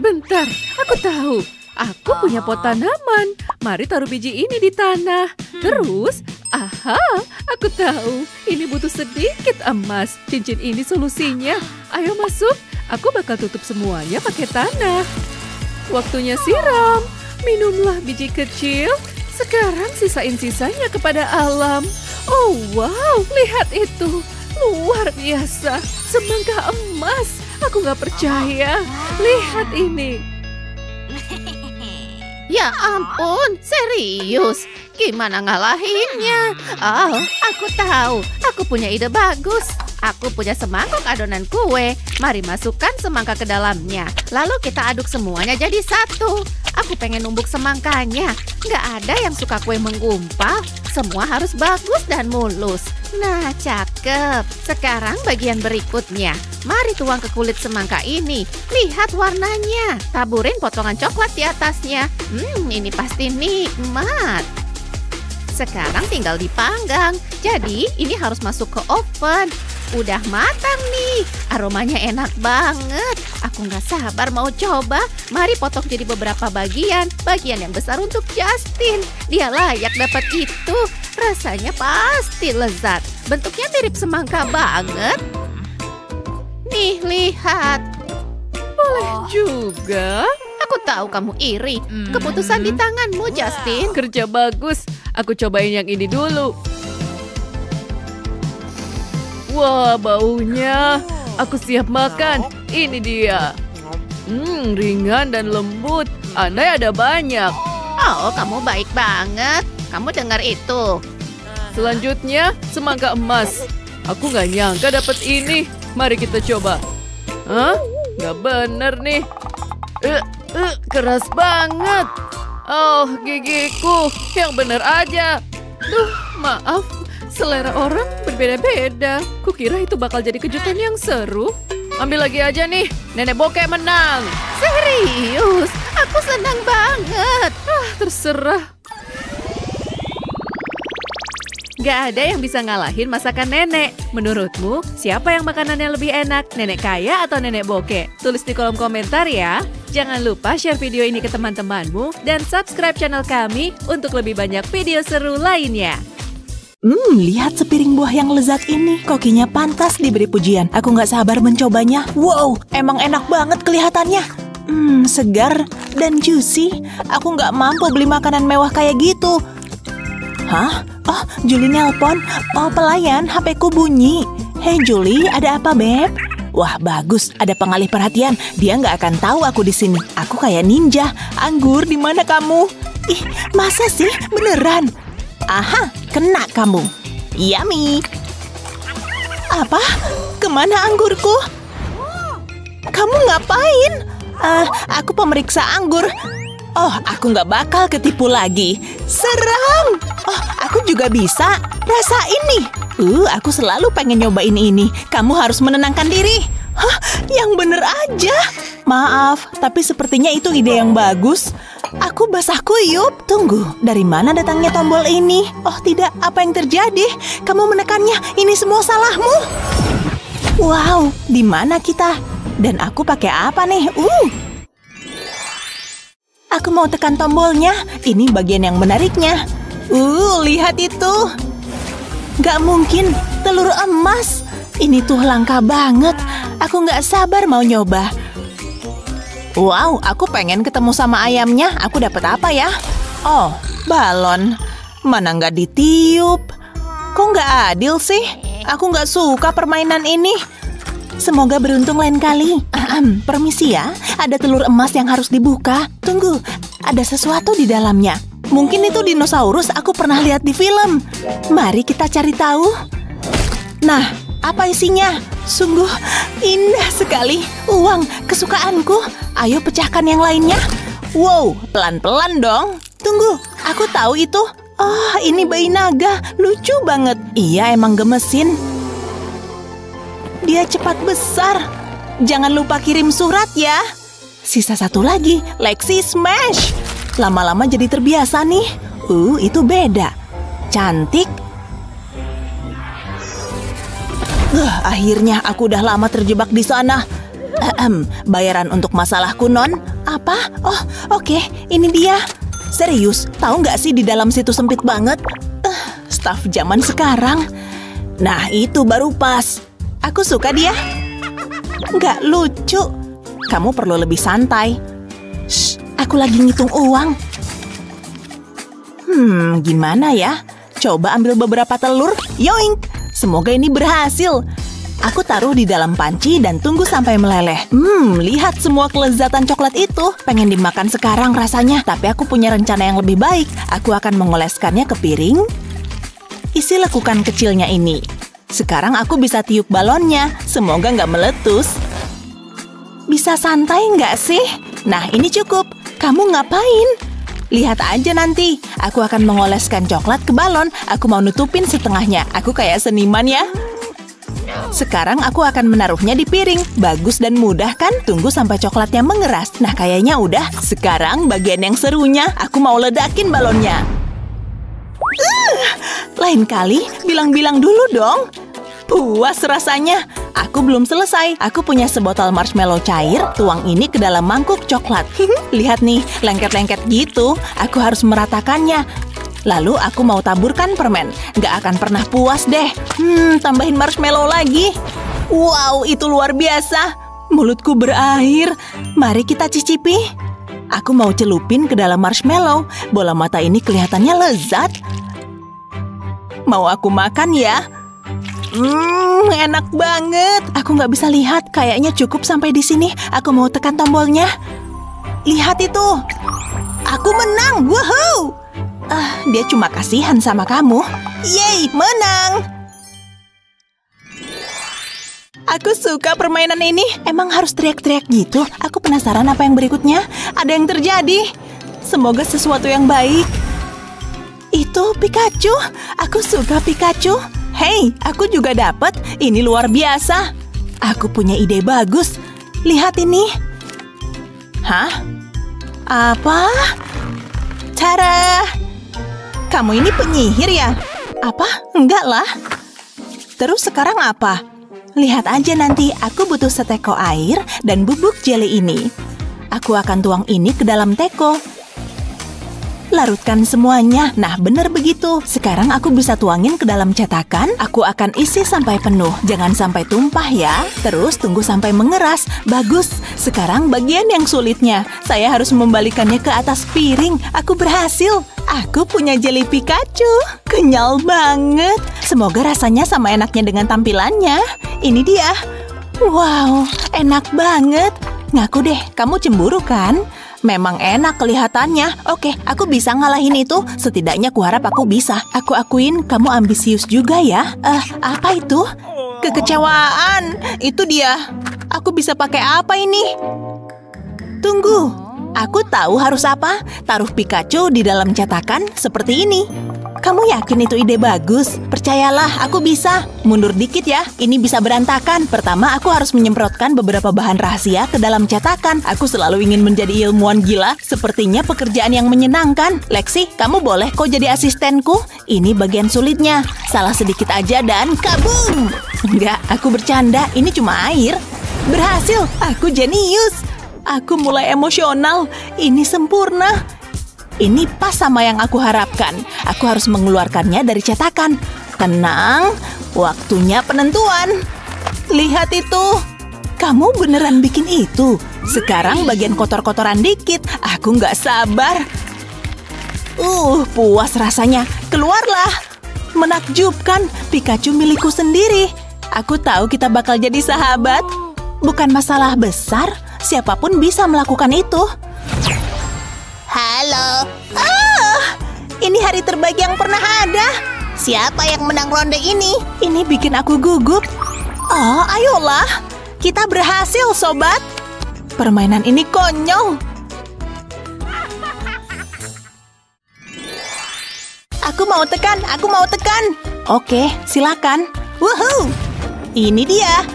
Bentar, aku tahu. Aku punya pot tanaman. Mari taruh biji ini di tanah. Terus, aku tahu. Ini butuh sedikit emas. Cincin ini solusinya. Ayo masuk. Aku bakal tutup semuanya pakai tanah. Waktunya siram. Minumlah biji kecil. Sekarang sisain sisanya kepada alam. Oh wow, lihat itu. Luar biasa. Semangka emas. Aku nggak percaya. Lihat ini. Ya ampun, serius. Gimana ngalahinnya? Oh, aku tahu. Aku punya ide bagus. Aku punya semangkok adonan kue. Mari masukkan semangka ke dalamnya. Lalu kita aduk semuanya jadi satu. Aku pengen numbuk semangkanya. Nggak ada yang suka kue menggumpal. Semua harus bagus dan mulus. Nah, cakep. Sekarang bagian berikutnya. Mari tuang ke kulit semangka ini. Lihat warnanya. Taburin potongan coklat di atasnya. Ini pasti nikmat. Sekarang tinggal dipanggang. Jadi, ini harus masuk ke oven. Udah matang nih. Aromanya enak banget. Aku nggak sabar mau coba. Mari potong jadi beberapa bagian. Bagian yang besar untuk Justin. Dia layak dapat itu. Rasanya pasti lezat. Bentuknya mirip semangka banget. Nih, lihat. Boleh juga. Aku tahu kamu iri. Keputusan di tanganmu, Justin. Kerja bagus. Aku cobain yang ini dulu. Wah, baunya. Aku siap makan. Ini dia. Ringan dan lembut. Andai ada banyak. Oh, kamu baik banget. Kamu dengar itu? Selanjutnya, semangka emas. Aku nggak nyangka dapat ini. Mari kita coba. Hah? Nggak bener nih. Keras banget. Oh, gigiku. Yang bener aja. Maaf. Selera orang berbeda-beda. Kukira itu bakal jadi kejutan yang seru. Ambil lagi aja nih. Nenek bokeh menang. Serius? Aku senang banget. Terserah. Gak ada yang bisa ngalahin masakan nenek. Menurutmu, siapa yang makanannya lebih enak? Nenek kaya atau nenek bokeh? Tulis di kolom komentar ya. Jangan lupa share video ini ke teman-temanmu dan subscribe channel kami untuk lebih banyak video seru lainnya. Lihat sepiring buah yang lezat ini. Kokinya pantas diberi pujian. Aku nggak sabar mencobanya. Wow, emang enak banget kelihatannya. Segar dan juicy. Aku nggak mampu beli makanan mewah kayak gitu. Hah? Oh, Julie nelpon. Oh, pelayan, HP-ku bunyi. Hey Julie, ada apa, Beb? Wah, bagus. Ada pengalih perhatian. Dia nggak akan tahu aku di sini. Aku kayak ninja. Anggur, di mana kamu? Ih, masa sih? Beneran? Aha, kena kamu. Yummy. Apa? Kemana anggurku? Kamu ngapain? Aku pemeriksa anggur. Oh, aku nggak bakal ketipu lagi. Seram. Oh, aku juga bisa. Rasa ini. Aku selalu pengen nyobain ini. Kamu harus menenangkan diri. Hah, yang bener aja. Maaf, tapi sepertinya itu ide yang bagus. Aku basah kuyup. Tunggu, dari mana datangnya tombol ini? Oh tidak, apa yang terjadi? Kamu menekannya, ini semua salahmu. Wow, di mana kita? Dan aku pakai apa nih? Aku mau tekan tombolnya. Ini bagian yang menariknya. Lihat itu. Gak mungkin, telur emas. Ini tuh langka banget. Aku gak sabar mau nyoba. Wow, aku pengen ketemu sama ayamnya. Aku dapat apa ya? Oh, balon. Mana nggak ditiup? Kok nggak adil sih? Aku nggak suka permainan ini. Semoga beruntung lain kali. Permisi ya, ada telur emas yang harus dibuka. Tunggu, ada sesuatu di dalamnya. Mungkin itu dinosaurus, aku pernah lihat di film. Mari kita cari tahu. Nah, apa isinya? Sungguh indah sekali. Uang kesukaanku. Ayo pecahkan yang lainnya. Wow, pelan-pelan dong. Tunggu, aku tahu itu. Oh, ini bayi naga. Lucu banget. Iya, emang gemesin. Dia cepat besar. Jangan lupa kirim surat ya. Sisa satu lagi, Lexi Smash. Lama-lama jadi terbiasa nih. Itu beda. Cantik. Akhirnya aku udah lama terjebak di sana. Bayaran untuk masalahku, Non. Apa? Oh, oke. Ini dia. Serius, tahu nggak sih di dalam situ sempit banget? Staf zaman sekarang. Nah, itu baru pas. Aku suka dia. Nggak lucu. Kamu perlu lebih santai. Shh, aku lagi ngitung uang. Gimana ya? Coba ambil beberapa telur. Yoink! Semoga ini berhasil. Aku taruh di dalam panci dan tunggu sampai meleleh. Lihat semua kelezatan coklat itu. Pengen dimakan sekarang rasanya. Tapi aku punya rencana yang lebih baik. Aku akan mengoleskannya ke piring. Isi lekukan kecilnya ini. Sekarang aku bisa tiup balonnya. Semoga nggak meletus. Bisa santai nggak sih? Nah, ini cukup. Kamu ngapain? Lihat aja nanti. Aku akan mengoleskan coklat ke balon. Aku mau nutupin setengahnya. Aku kayak seniman ya. Sekarang aku akan menaruhnya di piring. Bagus dan mudah kan? Tunggu sampai coklatnya mengeras. Nah, kayaknya udah. Sekarang bagian yang serunya. Aku mau ledakin balonnya. Lain kali, bilang-bilang dulu dong. Puas rasanya. Aku belum selesai. Aku punya sebotol marshmallow cair. Tuang ini ke dalam mangkuk coklat. Lihat nih, lengket-lengket gitu. Aku harus meratakannya. Lalu aku mau taburkan permen. Gak akan pernah puas deh. Tambahin marshmallow lagi. Wow, itu luar biasa. Mulutku berair. Mari kita cicipi. Aku mau celupin ke dalam marshmallow. Bola mata ini kelihatannya lezat. Mau aku makan ya? Enak banget. Aku nggak bisa lihat. Kayaknya cukup sampai di sini. Aku mau tekan tombolnya. Lihat itu. Aku menang. Woohoo! Dia cuma kasihan sama kamu. Yeay, menang. Aku suka permainan ini. Emang harus teriak-teriak gitu? Aku penasaran apa yang berikutnya. Ada yang terjadi. Semoga sesuatu yang baik. Itu Pikachu. Aku suka Pikachu. Hei, aku juga dapat. Ini luar biasa. Aku punya ide bagus. Lihat ini. Hah? Apa? Tada! Kamu ini penyihir ya? Apa? Enggak lah. Terus sekarang apa? Lihat aja nanti. Aku butuh seteko air dan bubuk jelly ini. Aku akan tuang ini ke dalam teko. larutkan semuanya. Nah, bener begitu. Sekarang aku bisa tuangin ke dalam cetakan. Aku akan isi sampai penuh. Jangan sampai tumpah ya. Terus tunggu sampai mengeras. Bagus. Sekarang bagian yang sulitnya. Saya harus membalikannya ke atas piring. Aku berhasil. Aku punya jelly Pikachu. Kenyal banget. Semoga rasanya sama enaknya dengan tampilannya. Ini dia. Wow, enak banget. Ngaku deh, kamu cemburu kan? Memang enak kelihatannya. Oke, aku bisa ngalahin itu. Setidaknya kuharap aku bisa. Aku akuin kamu ambisius juga ya. Apa itu? Kekecewaan. Itu dia. Aku bisa pakai apa ini? Tunggu. Aku tahu harus apa. Taruh Pikachu di dalam cetakan seperti ini. Kamu yakin itu ide bagus? Percayalah, aku bisa. Mundur dikit ya, ini bisa berantakan. Pertama, aku harus menyemprotkan beberapa bahan rahasia ke dalam cetakan. Aku selalu ingin menjadi ilmuwan gila. Sepertinya pekerjaan yang menyenangkan. Lexi, kamu boleh kok jadi asistenku? Ini bagian sulitnya. Salah sedikit aja dan kabum! Enggak, aku bercanda. Ini cuma air. Berhasil, aku jenius. Aku mulai emosional. Ini sempurna. Ini pas sama yang aku harapkan. Aku harus mengeluarkannya dari cetakan. Tenang, waktunya penentuan. Lihat itu. Kamu beneran bikin itu. Sekarang bagian kotor-kotoran dikit. Aku nggak sabar. Puas rasanya. Keluarlah. Menakjubkan, Pikachu milikku sendiri. Aku tahu kita bakal jadi sahabat. Bukan masalah besar. Siapapun bisa melakukan itu. Halo. Ini hari terbaik yang pernah ada. Siapa yang menang ronde ini? Ini bikin aku gugup. Oh, ayolah. Kita berhasil, sobat. Permainan ini konyol. Aku mau tekan. Oke, silakan. Woohoo. Ini dia.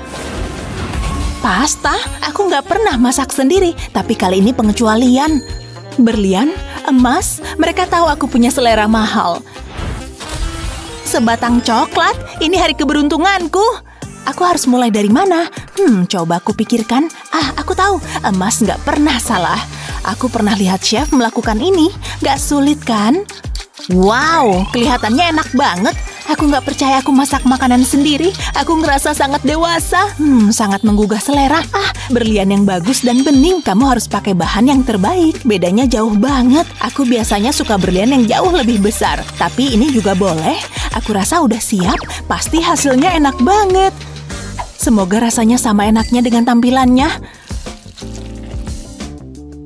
Pasta, aku nggak pernah masak sendiri. Tapi kali ini pengecualian. Berlian, emas, mereka tahu aku punya selera mahal. Sebatang coklat, ini hari keberuntunganku. Aku harus mulai dari mana? Coba aku pikirkan. Aku tahu, emas nggak pernah salah. Aku pernah lihat chef melakukan ini. Nggak sulit kan? Wow, kelihatannya enak banget. Aku nggak percaya aku masak makanan sendiri. Aku ngerasa sangat dewasa. Sangat menggugah selera. Berlian yang bagus dan bening. Kamu harus pakai bahan yang terbaik. Bedanya jauh banget. Aku biasanya suka berlian yang jauh lebih besar. Tapi ini juga boleh. Aku rasa udah siap. Pasti hasilnya enak banget. Semoga rasanya sama enaknya dengan tampilannya.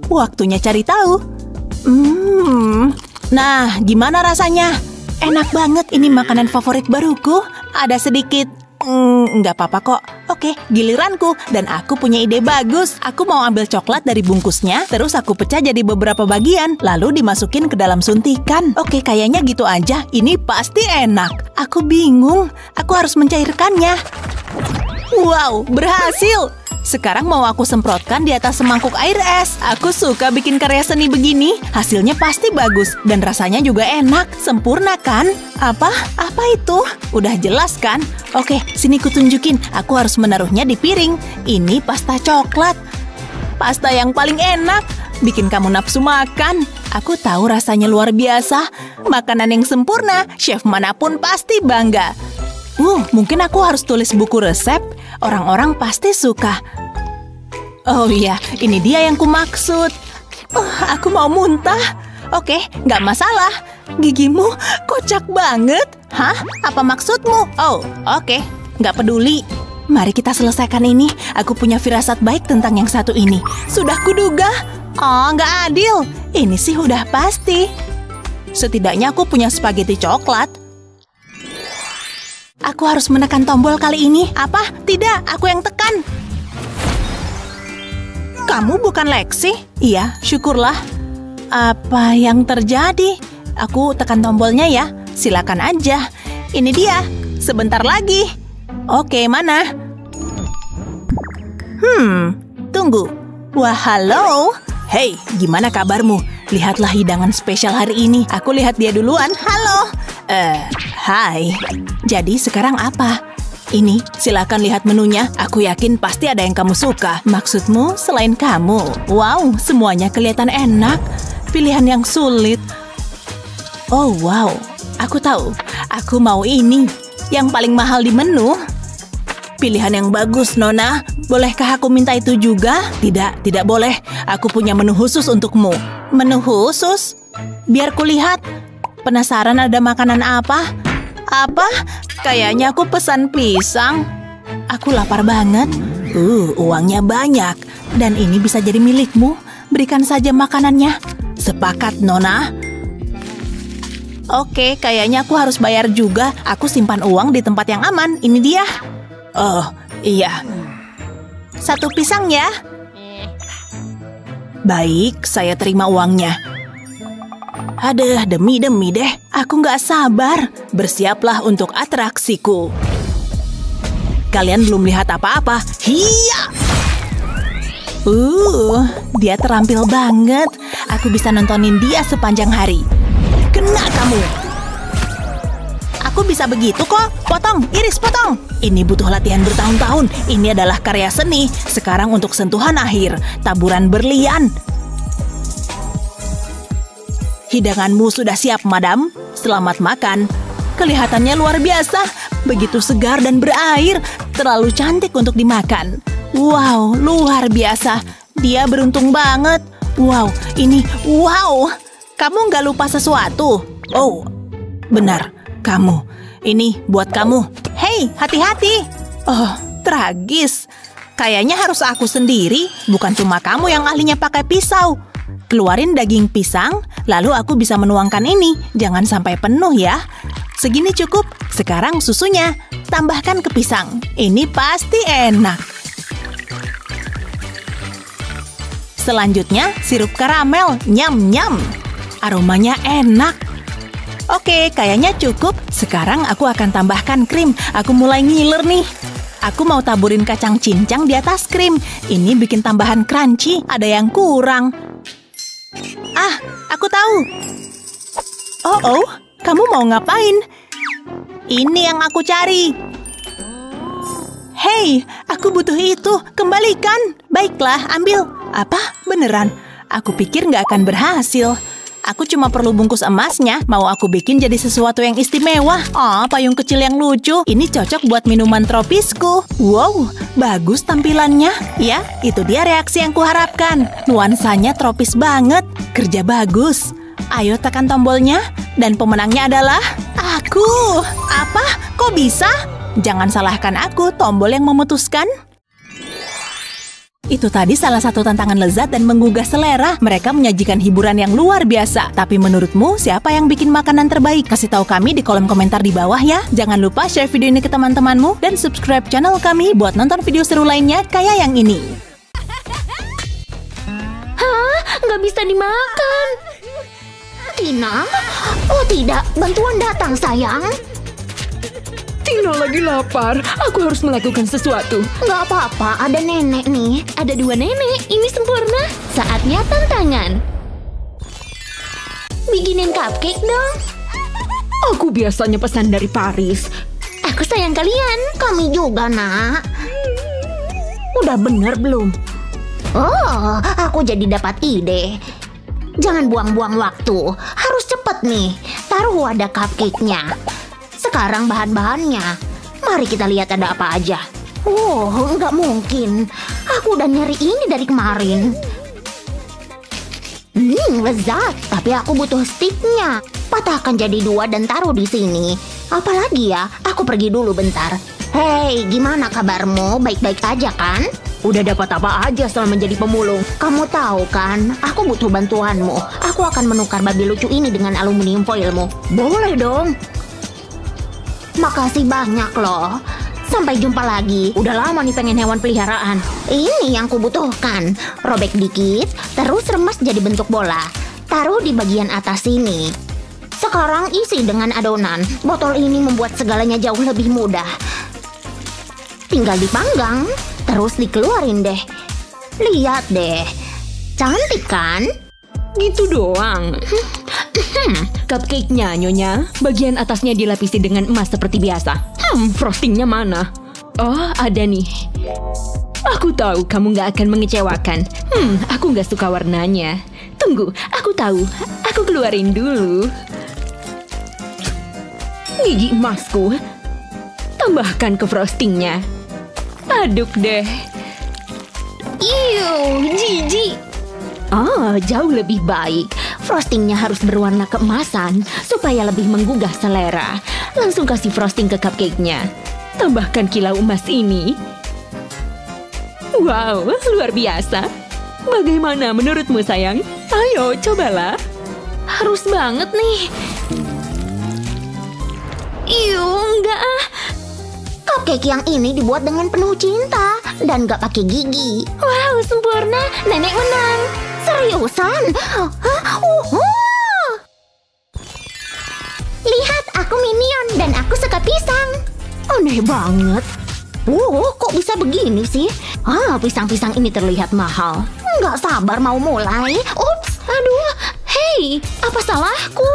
Waktunya cari tahu. Nah, gimana rasanya? Enak banget, ini makanan favorit baruku. Ada sedikit, nggak apa-apa kok. Oke, giliranku. Dan aku punya ide bagus. Aku mau ambil coklat dari bungkusnya, terus aku pecah jadi beberapa bagian, lalu dimasukin ke dalam suntikan. Oke, kayaknya gitu aja. Ini pasti enak. Aku bingung, aku harus mencairkannya. Wow, berhasil! Sekarang mau aku semprotkan di atas semangkuk air es. Aku suka bikin karya seni begini. Hasilnya pasti bagus. Dan rasanya juga enak. Sempurna kan? Apa? Apa itu? Udah jelas kan? Oke, sini kutunjukin. Aku harus menaruhnya di piring. Ini pasta coklat. Pasta yang paling enak. Bikin kamu nafsu makan. Aku tahu rasanya luar biasa. Makanan yang sempurna. Chef manapun pasti bangga. Mungkin aku harus tulis buku resep. Orang-orang pasti suka. Oh iya, ini dia yang kumaksud. Aku mau muntah. Oke, nggak masalah. Gigimu kocak banget. Hah? Apa maksudmu? Oh, oke. Nggak peduli. Mari kita selesaikan ini. Aku punya firasat baik tentang yang satu ini. Sudah kuduga. Oh, nggak adil. Ini sih udah pasti. Setidaknya aku punya spaghetti coklat. Aku harus menekan tombol kali ini. Apa? Tidak, aku yang tekan. Kamu bukan Lexi? Iya, syukurlah. Apa yang terjadi? Aku tekan tombolnya ya. Silakan aja. Ini dia. Sebentar lagi. Oke, mana? Tunggu. Wah, halo. Hei, gimana kabarmu? Lihatlah hidangan spesial hari ini. Aku lihat dia duluan. Halo. Hai. Jadi sekarang apa? Ini, silakan lihat menunya. Aku yakin pasti ada yang kamu suka. Maksudmu selain kamu? Wow, semuanya kelihatan enak. Pilihan yang sulit. Oh wow, aku tahu. Aku mau ini. Yang paling mahal di menu. Pilihan yang bagus, Nona. Bolehkah aku minta itu juga? Tidak boleh. Aku punya menu khusus untukmu. Menu khusus? Biar kulihat. Penasaran ada makanan apa? Apa? Kayaknya aku pesan pisang. Aku lapar banget. Uangnya banyak. Dan ini bisa jadi milikmu. Berikan saja makanannya. Sepakat, Nona. Oke, kayaknya aku harus bayar juga. Aku simpan uang di tempat yang aman. Ini dia. Oh, iya. 1 pisang ya. Baik, saya terima uangnya. Aduh, demi deh. Aku nggak sabar. Bersiaplah untuk atraksiku. Kalian belum lihat apa-apa. Hiya! Dia terampil banget. Aku bisa nontonin dia sepanjang hari. Kena kamu. Aku bisa begitu kok. Potong, iris, potong. Ini butuh latihan bertahun-tahun. Ini adalah karya seni. Sekarang untuk sentuhan akhir. Taburan berlian. Hidanganmu sudah siap, madam. Selamat makan. Kelihatannya luar biasa. Begitu segar dan berair. Terlalu cantik untuk dimakan. Wow, luar biasa. Dia beruntung banget. Wow, ini wow. Kamu nggak lupa sesuatu? Oh, benar. Kamu. Ini buat kamu. Hei, hati-hati. Oh, tragis. Kayaknya harus aku sendiri. Bukan cuma kamu yang ahlinya pakai pisau. Keluarin daging pisang, lalu aku bisa menuangkan ini. Jangan sampai penuh ya. Segini cukup. Sekarang susunya. Tambahkan ke pisang. Ini pasti enak. Selanjutnya, sirup karamel. Nyam-nyam. Aromanya enak. Oke, kayaknya cukup. Sekarang aku akan tambahkan krim. Aku mulai ngiler nih. Aku mau taburin kacang cincang di atas krim. Ini bikin tambahan crunchy. Ada yang kurang. Ah, aku tahu. Oh, kamu mau ngapain? Ini yang aku cari. Hei, aku butuh itu. Kembalikan. Baiklah, ambil. Apa? Beneran? Aku pikir nggak akan berhasil. Aku cuma perlu bungkus emasnya. Mau aku bikin jadi sesuatu yang istimewa. Oh, payung kecil yang lucu. Ini cocok buat minuman tropisku. Wow, bagus tampilannya. Ya, itu dia reaksi yang kuharapkan. Nuansanya tropis banget. Kerja bagus. Ayo tekan tombolnya. Dan pemenangnya adalah aku. Apa? Kok bisa? Jangan salahkan aku, tombol yang memutuskan. Itu tadi salah satu tantangan lezat dan menggugah selera. Mereka menyajikan hiburan yang luar biasa. Tapi menurutmu, siapa yang bikin makanan terbaik? Kasih tahu kami di kolom komentar di bawah ya. Jangan lupa share video ini ke teman-temanmu. Dan subscribe channel kami buat nonton video seru lainnya kayak yang ini. Hah? Nggak bisa dimakan. Tina? Oh tidak, bantuan datang sayang. Tina lagi lapar. Aku harus melakukan sesuatu. Nggak apa-apa, ada nenek nih. Ada 2 nenek, ini sempurna. Saatnya tantangan. Bikinin cupcake dong. Aku biasanya pesan dari Paris. Aku sayang kalian. Kami juga, nak. Udah bener belum? Oh, aku jadi dapat ide. Jangan buang-buang waktu. Harus cepet nih. Taruh wadah cupcake-nya. Sekarang bahan-bahannya. Mari kita lihat ada apa aja. Oh, nggak mungkin. Aku udah nyari ini dari kemarin. Lezat. Tapi aku butuh sticknya. Patahkan jadi 2 dan taruh di sini. Apalagi ya? Aku pergi dulu bentar. Hei, gimana kabarmu? Baik-baik aja kan? Udah dapat apa aja selama menjadi pemulung? Kamu tahu kan, aku butuh bantuanmu. Aku akan menukar babi lucu ini dengan aluminium foilmu. Boleh dong. Makasih banyak loh. Sampai jumpa lagi. Udah lama nih pengen hewan peliharaan. Ini yang kubutuhkan. Robek dikit, terus remas jadi bentuk bola. Taruh di bagian atas sini. Sekarang isi dengan adonan. Botol ini membuat segalanya jauh lebih mudah. Tinggal dipanggang, terus dikeluarin deh. Lihat deh. Cantik kan? Gitu doang. Cupcake-nya, Nyonya. Bagian atasnya dilapisi dengan emas seperti biasa. Frostingnya mana? Oh, ada nih. Aku tahu kamu nggak akan mengecewakan. Aku nggak suka warnanya. Tunggu, aku tahu. Aku keluarin dulu. Gigi emasku. Tambahkan ke frostingnya. Aduk deh. Iuh, jijik. Jauh lebih baik. Frostingnya harus berwarna keemasan supaya lebih menggugah selera. Langsung kasih frosting ke cupcake-nya. Tambahkan kilau emas ini. Wow, luar biasa. Bagaimana menurutmu, sayang? Ayo, cobalah. Harus banget nih. Enggak ah. Cupcake yang ini dibuat dengan penuh cinta dan gak pakai gigi. Wow, sempurna. Nenek menang. Seriusan? Lihat, aku Minion dan aku suka pisang. Aneh banget. Kok bisa begini sih? Pisang-pisang ini terlihat mahal. Nggak sabar mau mulai. Ups, aduh. Hei, apa salahku?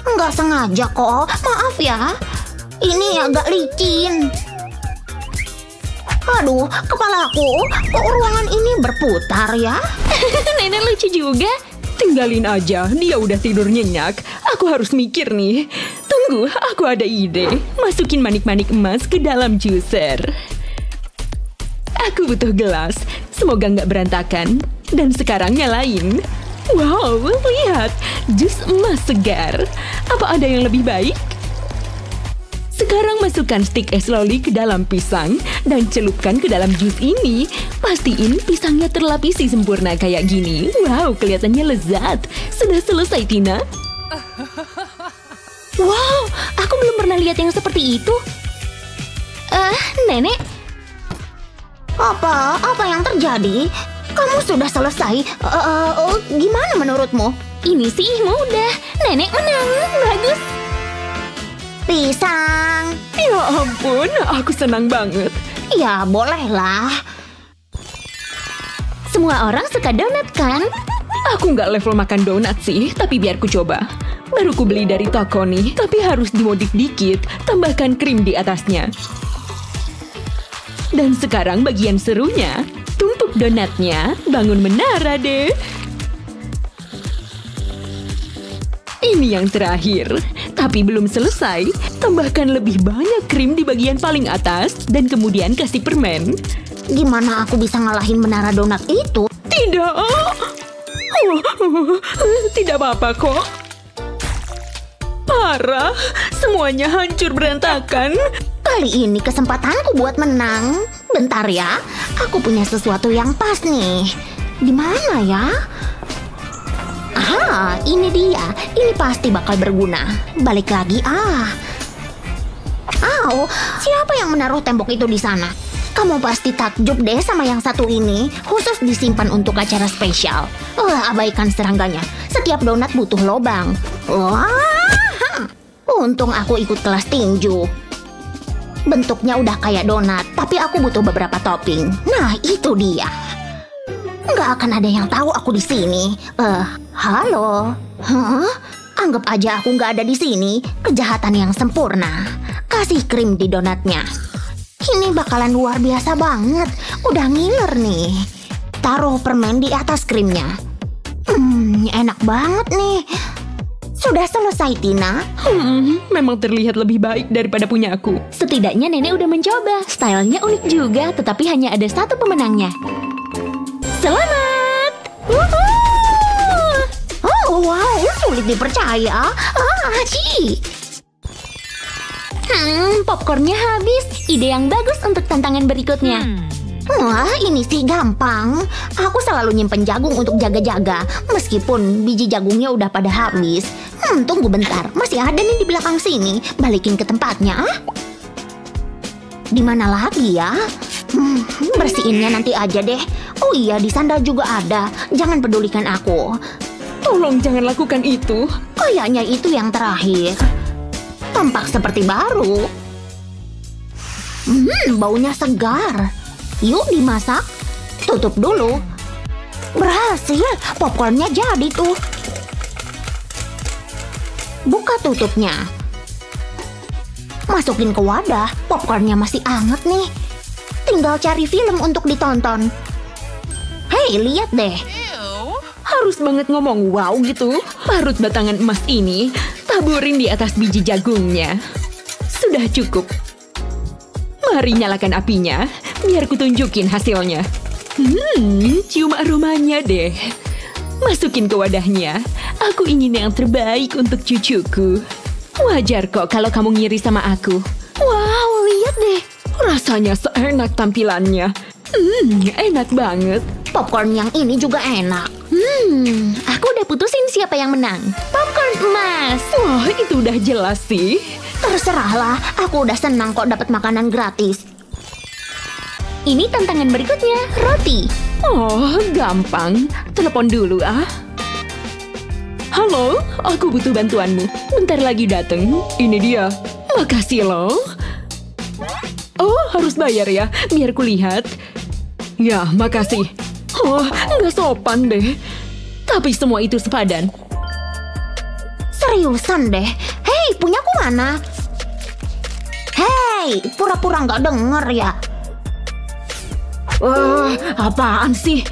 Nggak sengaja kok. Maaf ya. Ini agak licin. Aduh, kepalaku. Kok ruangan ini berputar ya? Nenek lucu juga. Tinggalin aja, dia udah tidur nyenyak. Aku harus mikir nih. Tunggu, aku ada ide. Masukin manik-manik emas ke dalam juicer. Aku butuh gelas. Semoga nggak berantakan. Dan sekarang nyalain. Wow, lihat. Jus emas segar. Apa ada yang lebih baik? Sekarang masukkan stik es loli ke dalam pisang dan celupkan ke dalam jus ini. Pastiin pisangnya terlapisi sempurna kayak gini. Wow, kelihatannya lezat. Sudah selesai, Tina. Wow, aku belum pernah lihat yang seperti itu. Nenek. Apa yang terjadi? Kamu sudah selesai. Gimana menurutmu? Ini sih mudah. Nenek menang. Bagus. Pisang. Ya ampun, aku senang banget. Ya, bolehlah. Semua orang suka donat, kan? Aku nggak level makan donat sih, tapi biar ku coba. Baru ku beli dari toko nih, tapi harus dimodif dikit. Tambahkan krim di atasnya. Dan sekarang bagian serunya. Tumpuk donatnya, bangun menara deh. Ini yang terakhir. Tapi belum selesai. Tambahkan lebih banyak krim di bagian paling atas dan kemudian kasih permen. Gimana aku bisa ngalahin menara donat itu? Tidak. Tidak apa-apa kok. Parah. Semuanya hancur berantakan. Kali ini kesempatanku buat menang. Bentar ya. Aku punya sesuatu yang pas nih. Di mana ya? Ini dia. Ini pasti bakal berguna. Balik lagi, siapa yang menaruh tembok itu di sana? Kamu pasti takjub deh sama yang satu ini. Khusus disimpan untuk acara spesial. Abaikan serangganya. Setiap donat butuh lobang. Untung aku ikut kelas tinju. Bentuknya udah kayak donat, tapi aku butuh beberapa topping. Nah, itu dia. Nggak akan ada yang tahu aku di sini. Halo? Anggap aja aku nggak ada di sini. Kejahatan yang sempurna. Kasih krim di donatnya. Ini bakalan luar biasa banget. Udah ngiler nih. Taruh permen di atas krimnya. Enak banget nih. Sudah selesai, Tina. Memang terlihat lebih baik daripada punya aku. Setidaknya nenek udah mencoba. Stylenya unik juga, tetapi hanya ada satu pemenangnya. Selamat! Wow, sulit dipercaya. Popcornnya habis. Ide yang bagus untuk tantangan berikutnya. Wah, ini sih gampang. Aku selalu nyimpen jagung untuk jaga-jaga. Meskipun biji jagungnya udah pada habis. Tunggu bentar. Masih ada nih di belakang sini. Balikin ke tempatnya. Di mana lagi ya? Bersihinnya nanti aja deh. Oh iya, di sandal juga ada. Jangan pedulikan aku. Tolong jangan lakukan itu. Kayaknya itu yang terakhir. Tampak seperti baru. Baunya segar. Yuk dimasak. Tutup dulu. Berhasil. Popcornnya jadi tuh. Buka tutupnya. Masukin ke wadah. Popcornnya masih anget nih. Tinggal cari film untuk ditonton. Hei, lihat deh. Harus banget ngomong wow gitu. Parut batangan emas ini Taburin di atas biji jagungnya. Sudah cukup. Mari nyalakan apinya, biar kutunjukin hasilnya. Cium aromanya deh. Masukin ke wadahnya. Aku ingin yang terbaik untuk cucuku. Wajar kok kalau kamu ngiri sama aku. Wow, lihat deh. Rasanya seenak tampilannya. Enak banget. Popcorn yang ini juga enak. Aku udah putusin siapa yang menang. Popcorn emas. Wah, itu udah jelas sih. Terserahlah, aku udah senang kok dapat makanan gratis. Ini tantangan berikutnya, roti. Oh, gampang. Telepon dulu ah. Halo, aku butuh bantuanmu. Bentar lagi dateng. Ini dia. Makasih loh. Oh, harus bayar ya, biar kulihat. Ya, makasih. Oh, nggak sopan deh. Tapi semua itu sepadan. Seriusan deh. Hei, punyaku mana? Hei, pura-pura nggak denger ya. Apaan sih?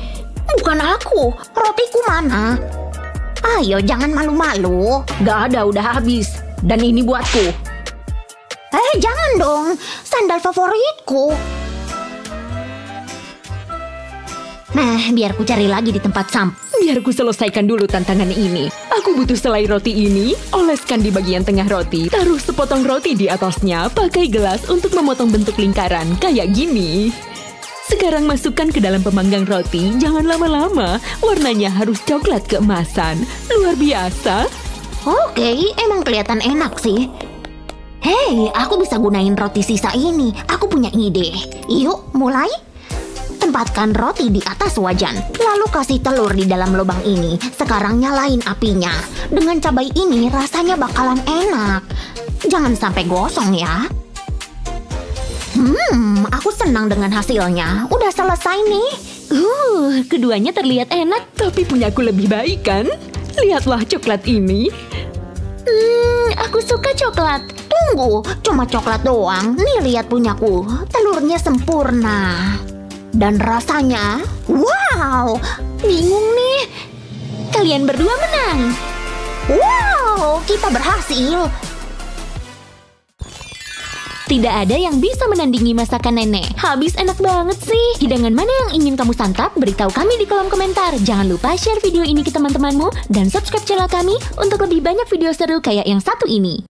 Bukan aku, rotiku mana? Ayo, jangan malu-malu. Gak ada, udah habis. Dan ini buatku. Jangan dong, sandal favoritku. Nah, biar ku cari lagi di tempat sampah. Biar ku selesaikan dulu tantangan ini. Aku butuh selai roti ini. Oleskan di bagian tengah roti. Taruh sepotong roti di atasnya. Pakai gelas untuk memotong bentuk lingkaran. Kayak gini. Sekarang masukkan ke dalam pemanggang roti. Jangan lama-lama. Warnanya harus coklat keemasan. Luar biasa. Oke, emang kelihatan enak sih. Hei, aku bisa gunain roti sisa ini. Aku punya ide. Yuk, mulai. Tempatkan roti di atas wajan. Lalu kasih telur di dalam lubang ini. Sekarang nyalain apinya. Dengan cabai ini rasanya bakalan enak. Jangan sampai gosong ya. Aku senang dengan hasilnya. Udah selesai nih. Keduanya terlihat enak. Tapi punyaku lebih baik kan? Lihatlah coklat ini. Aku suka coklat. Tunggu, cuma coklat doang. Nih lihat punyaku. Telurnya sempurna. Dan rasanya, wow, bingung nih. Kalian berdua menang. Wow, kita berhasil. Tidak ada yang bisa menandingi masakan nenek. Habis enak banget sih. Hidangan mana yang ingin kamu santap? Beritahu kami di kolom komentar. Jangan lupa share video ini ke teman-temanmu. Dan subscribe channel kami untuk lebih banyak video seru kayak yang satu ini.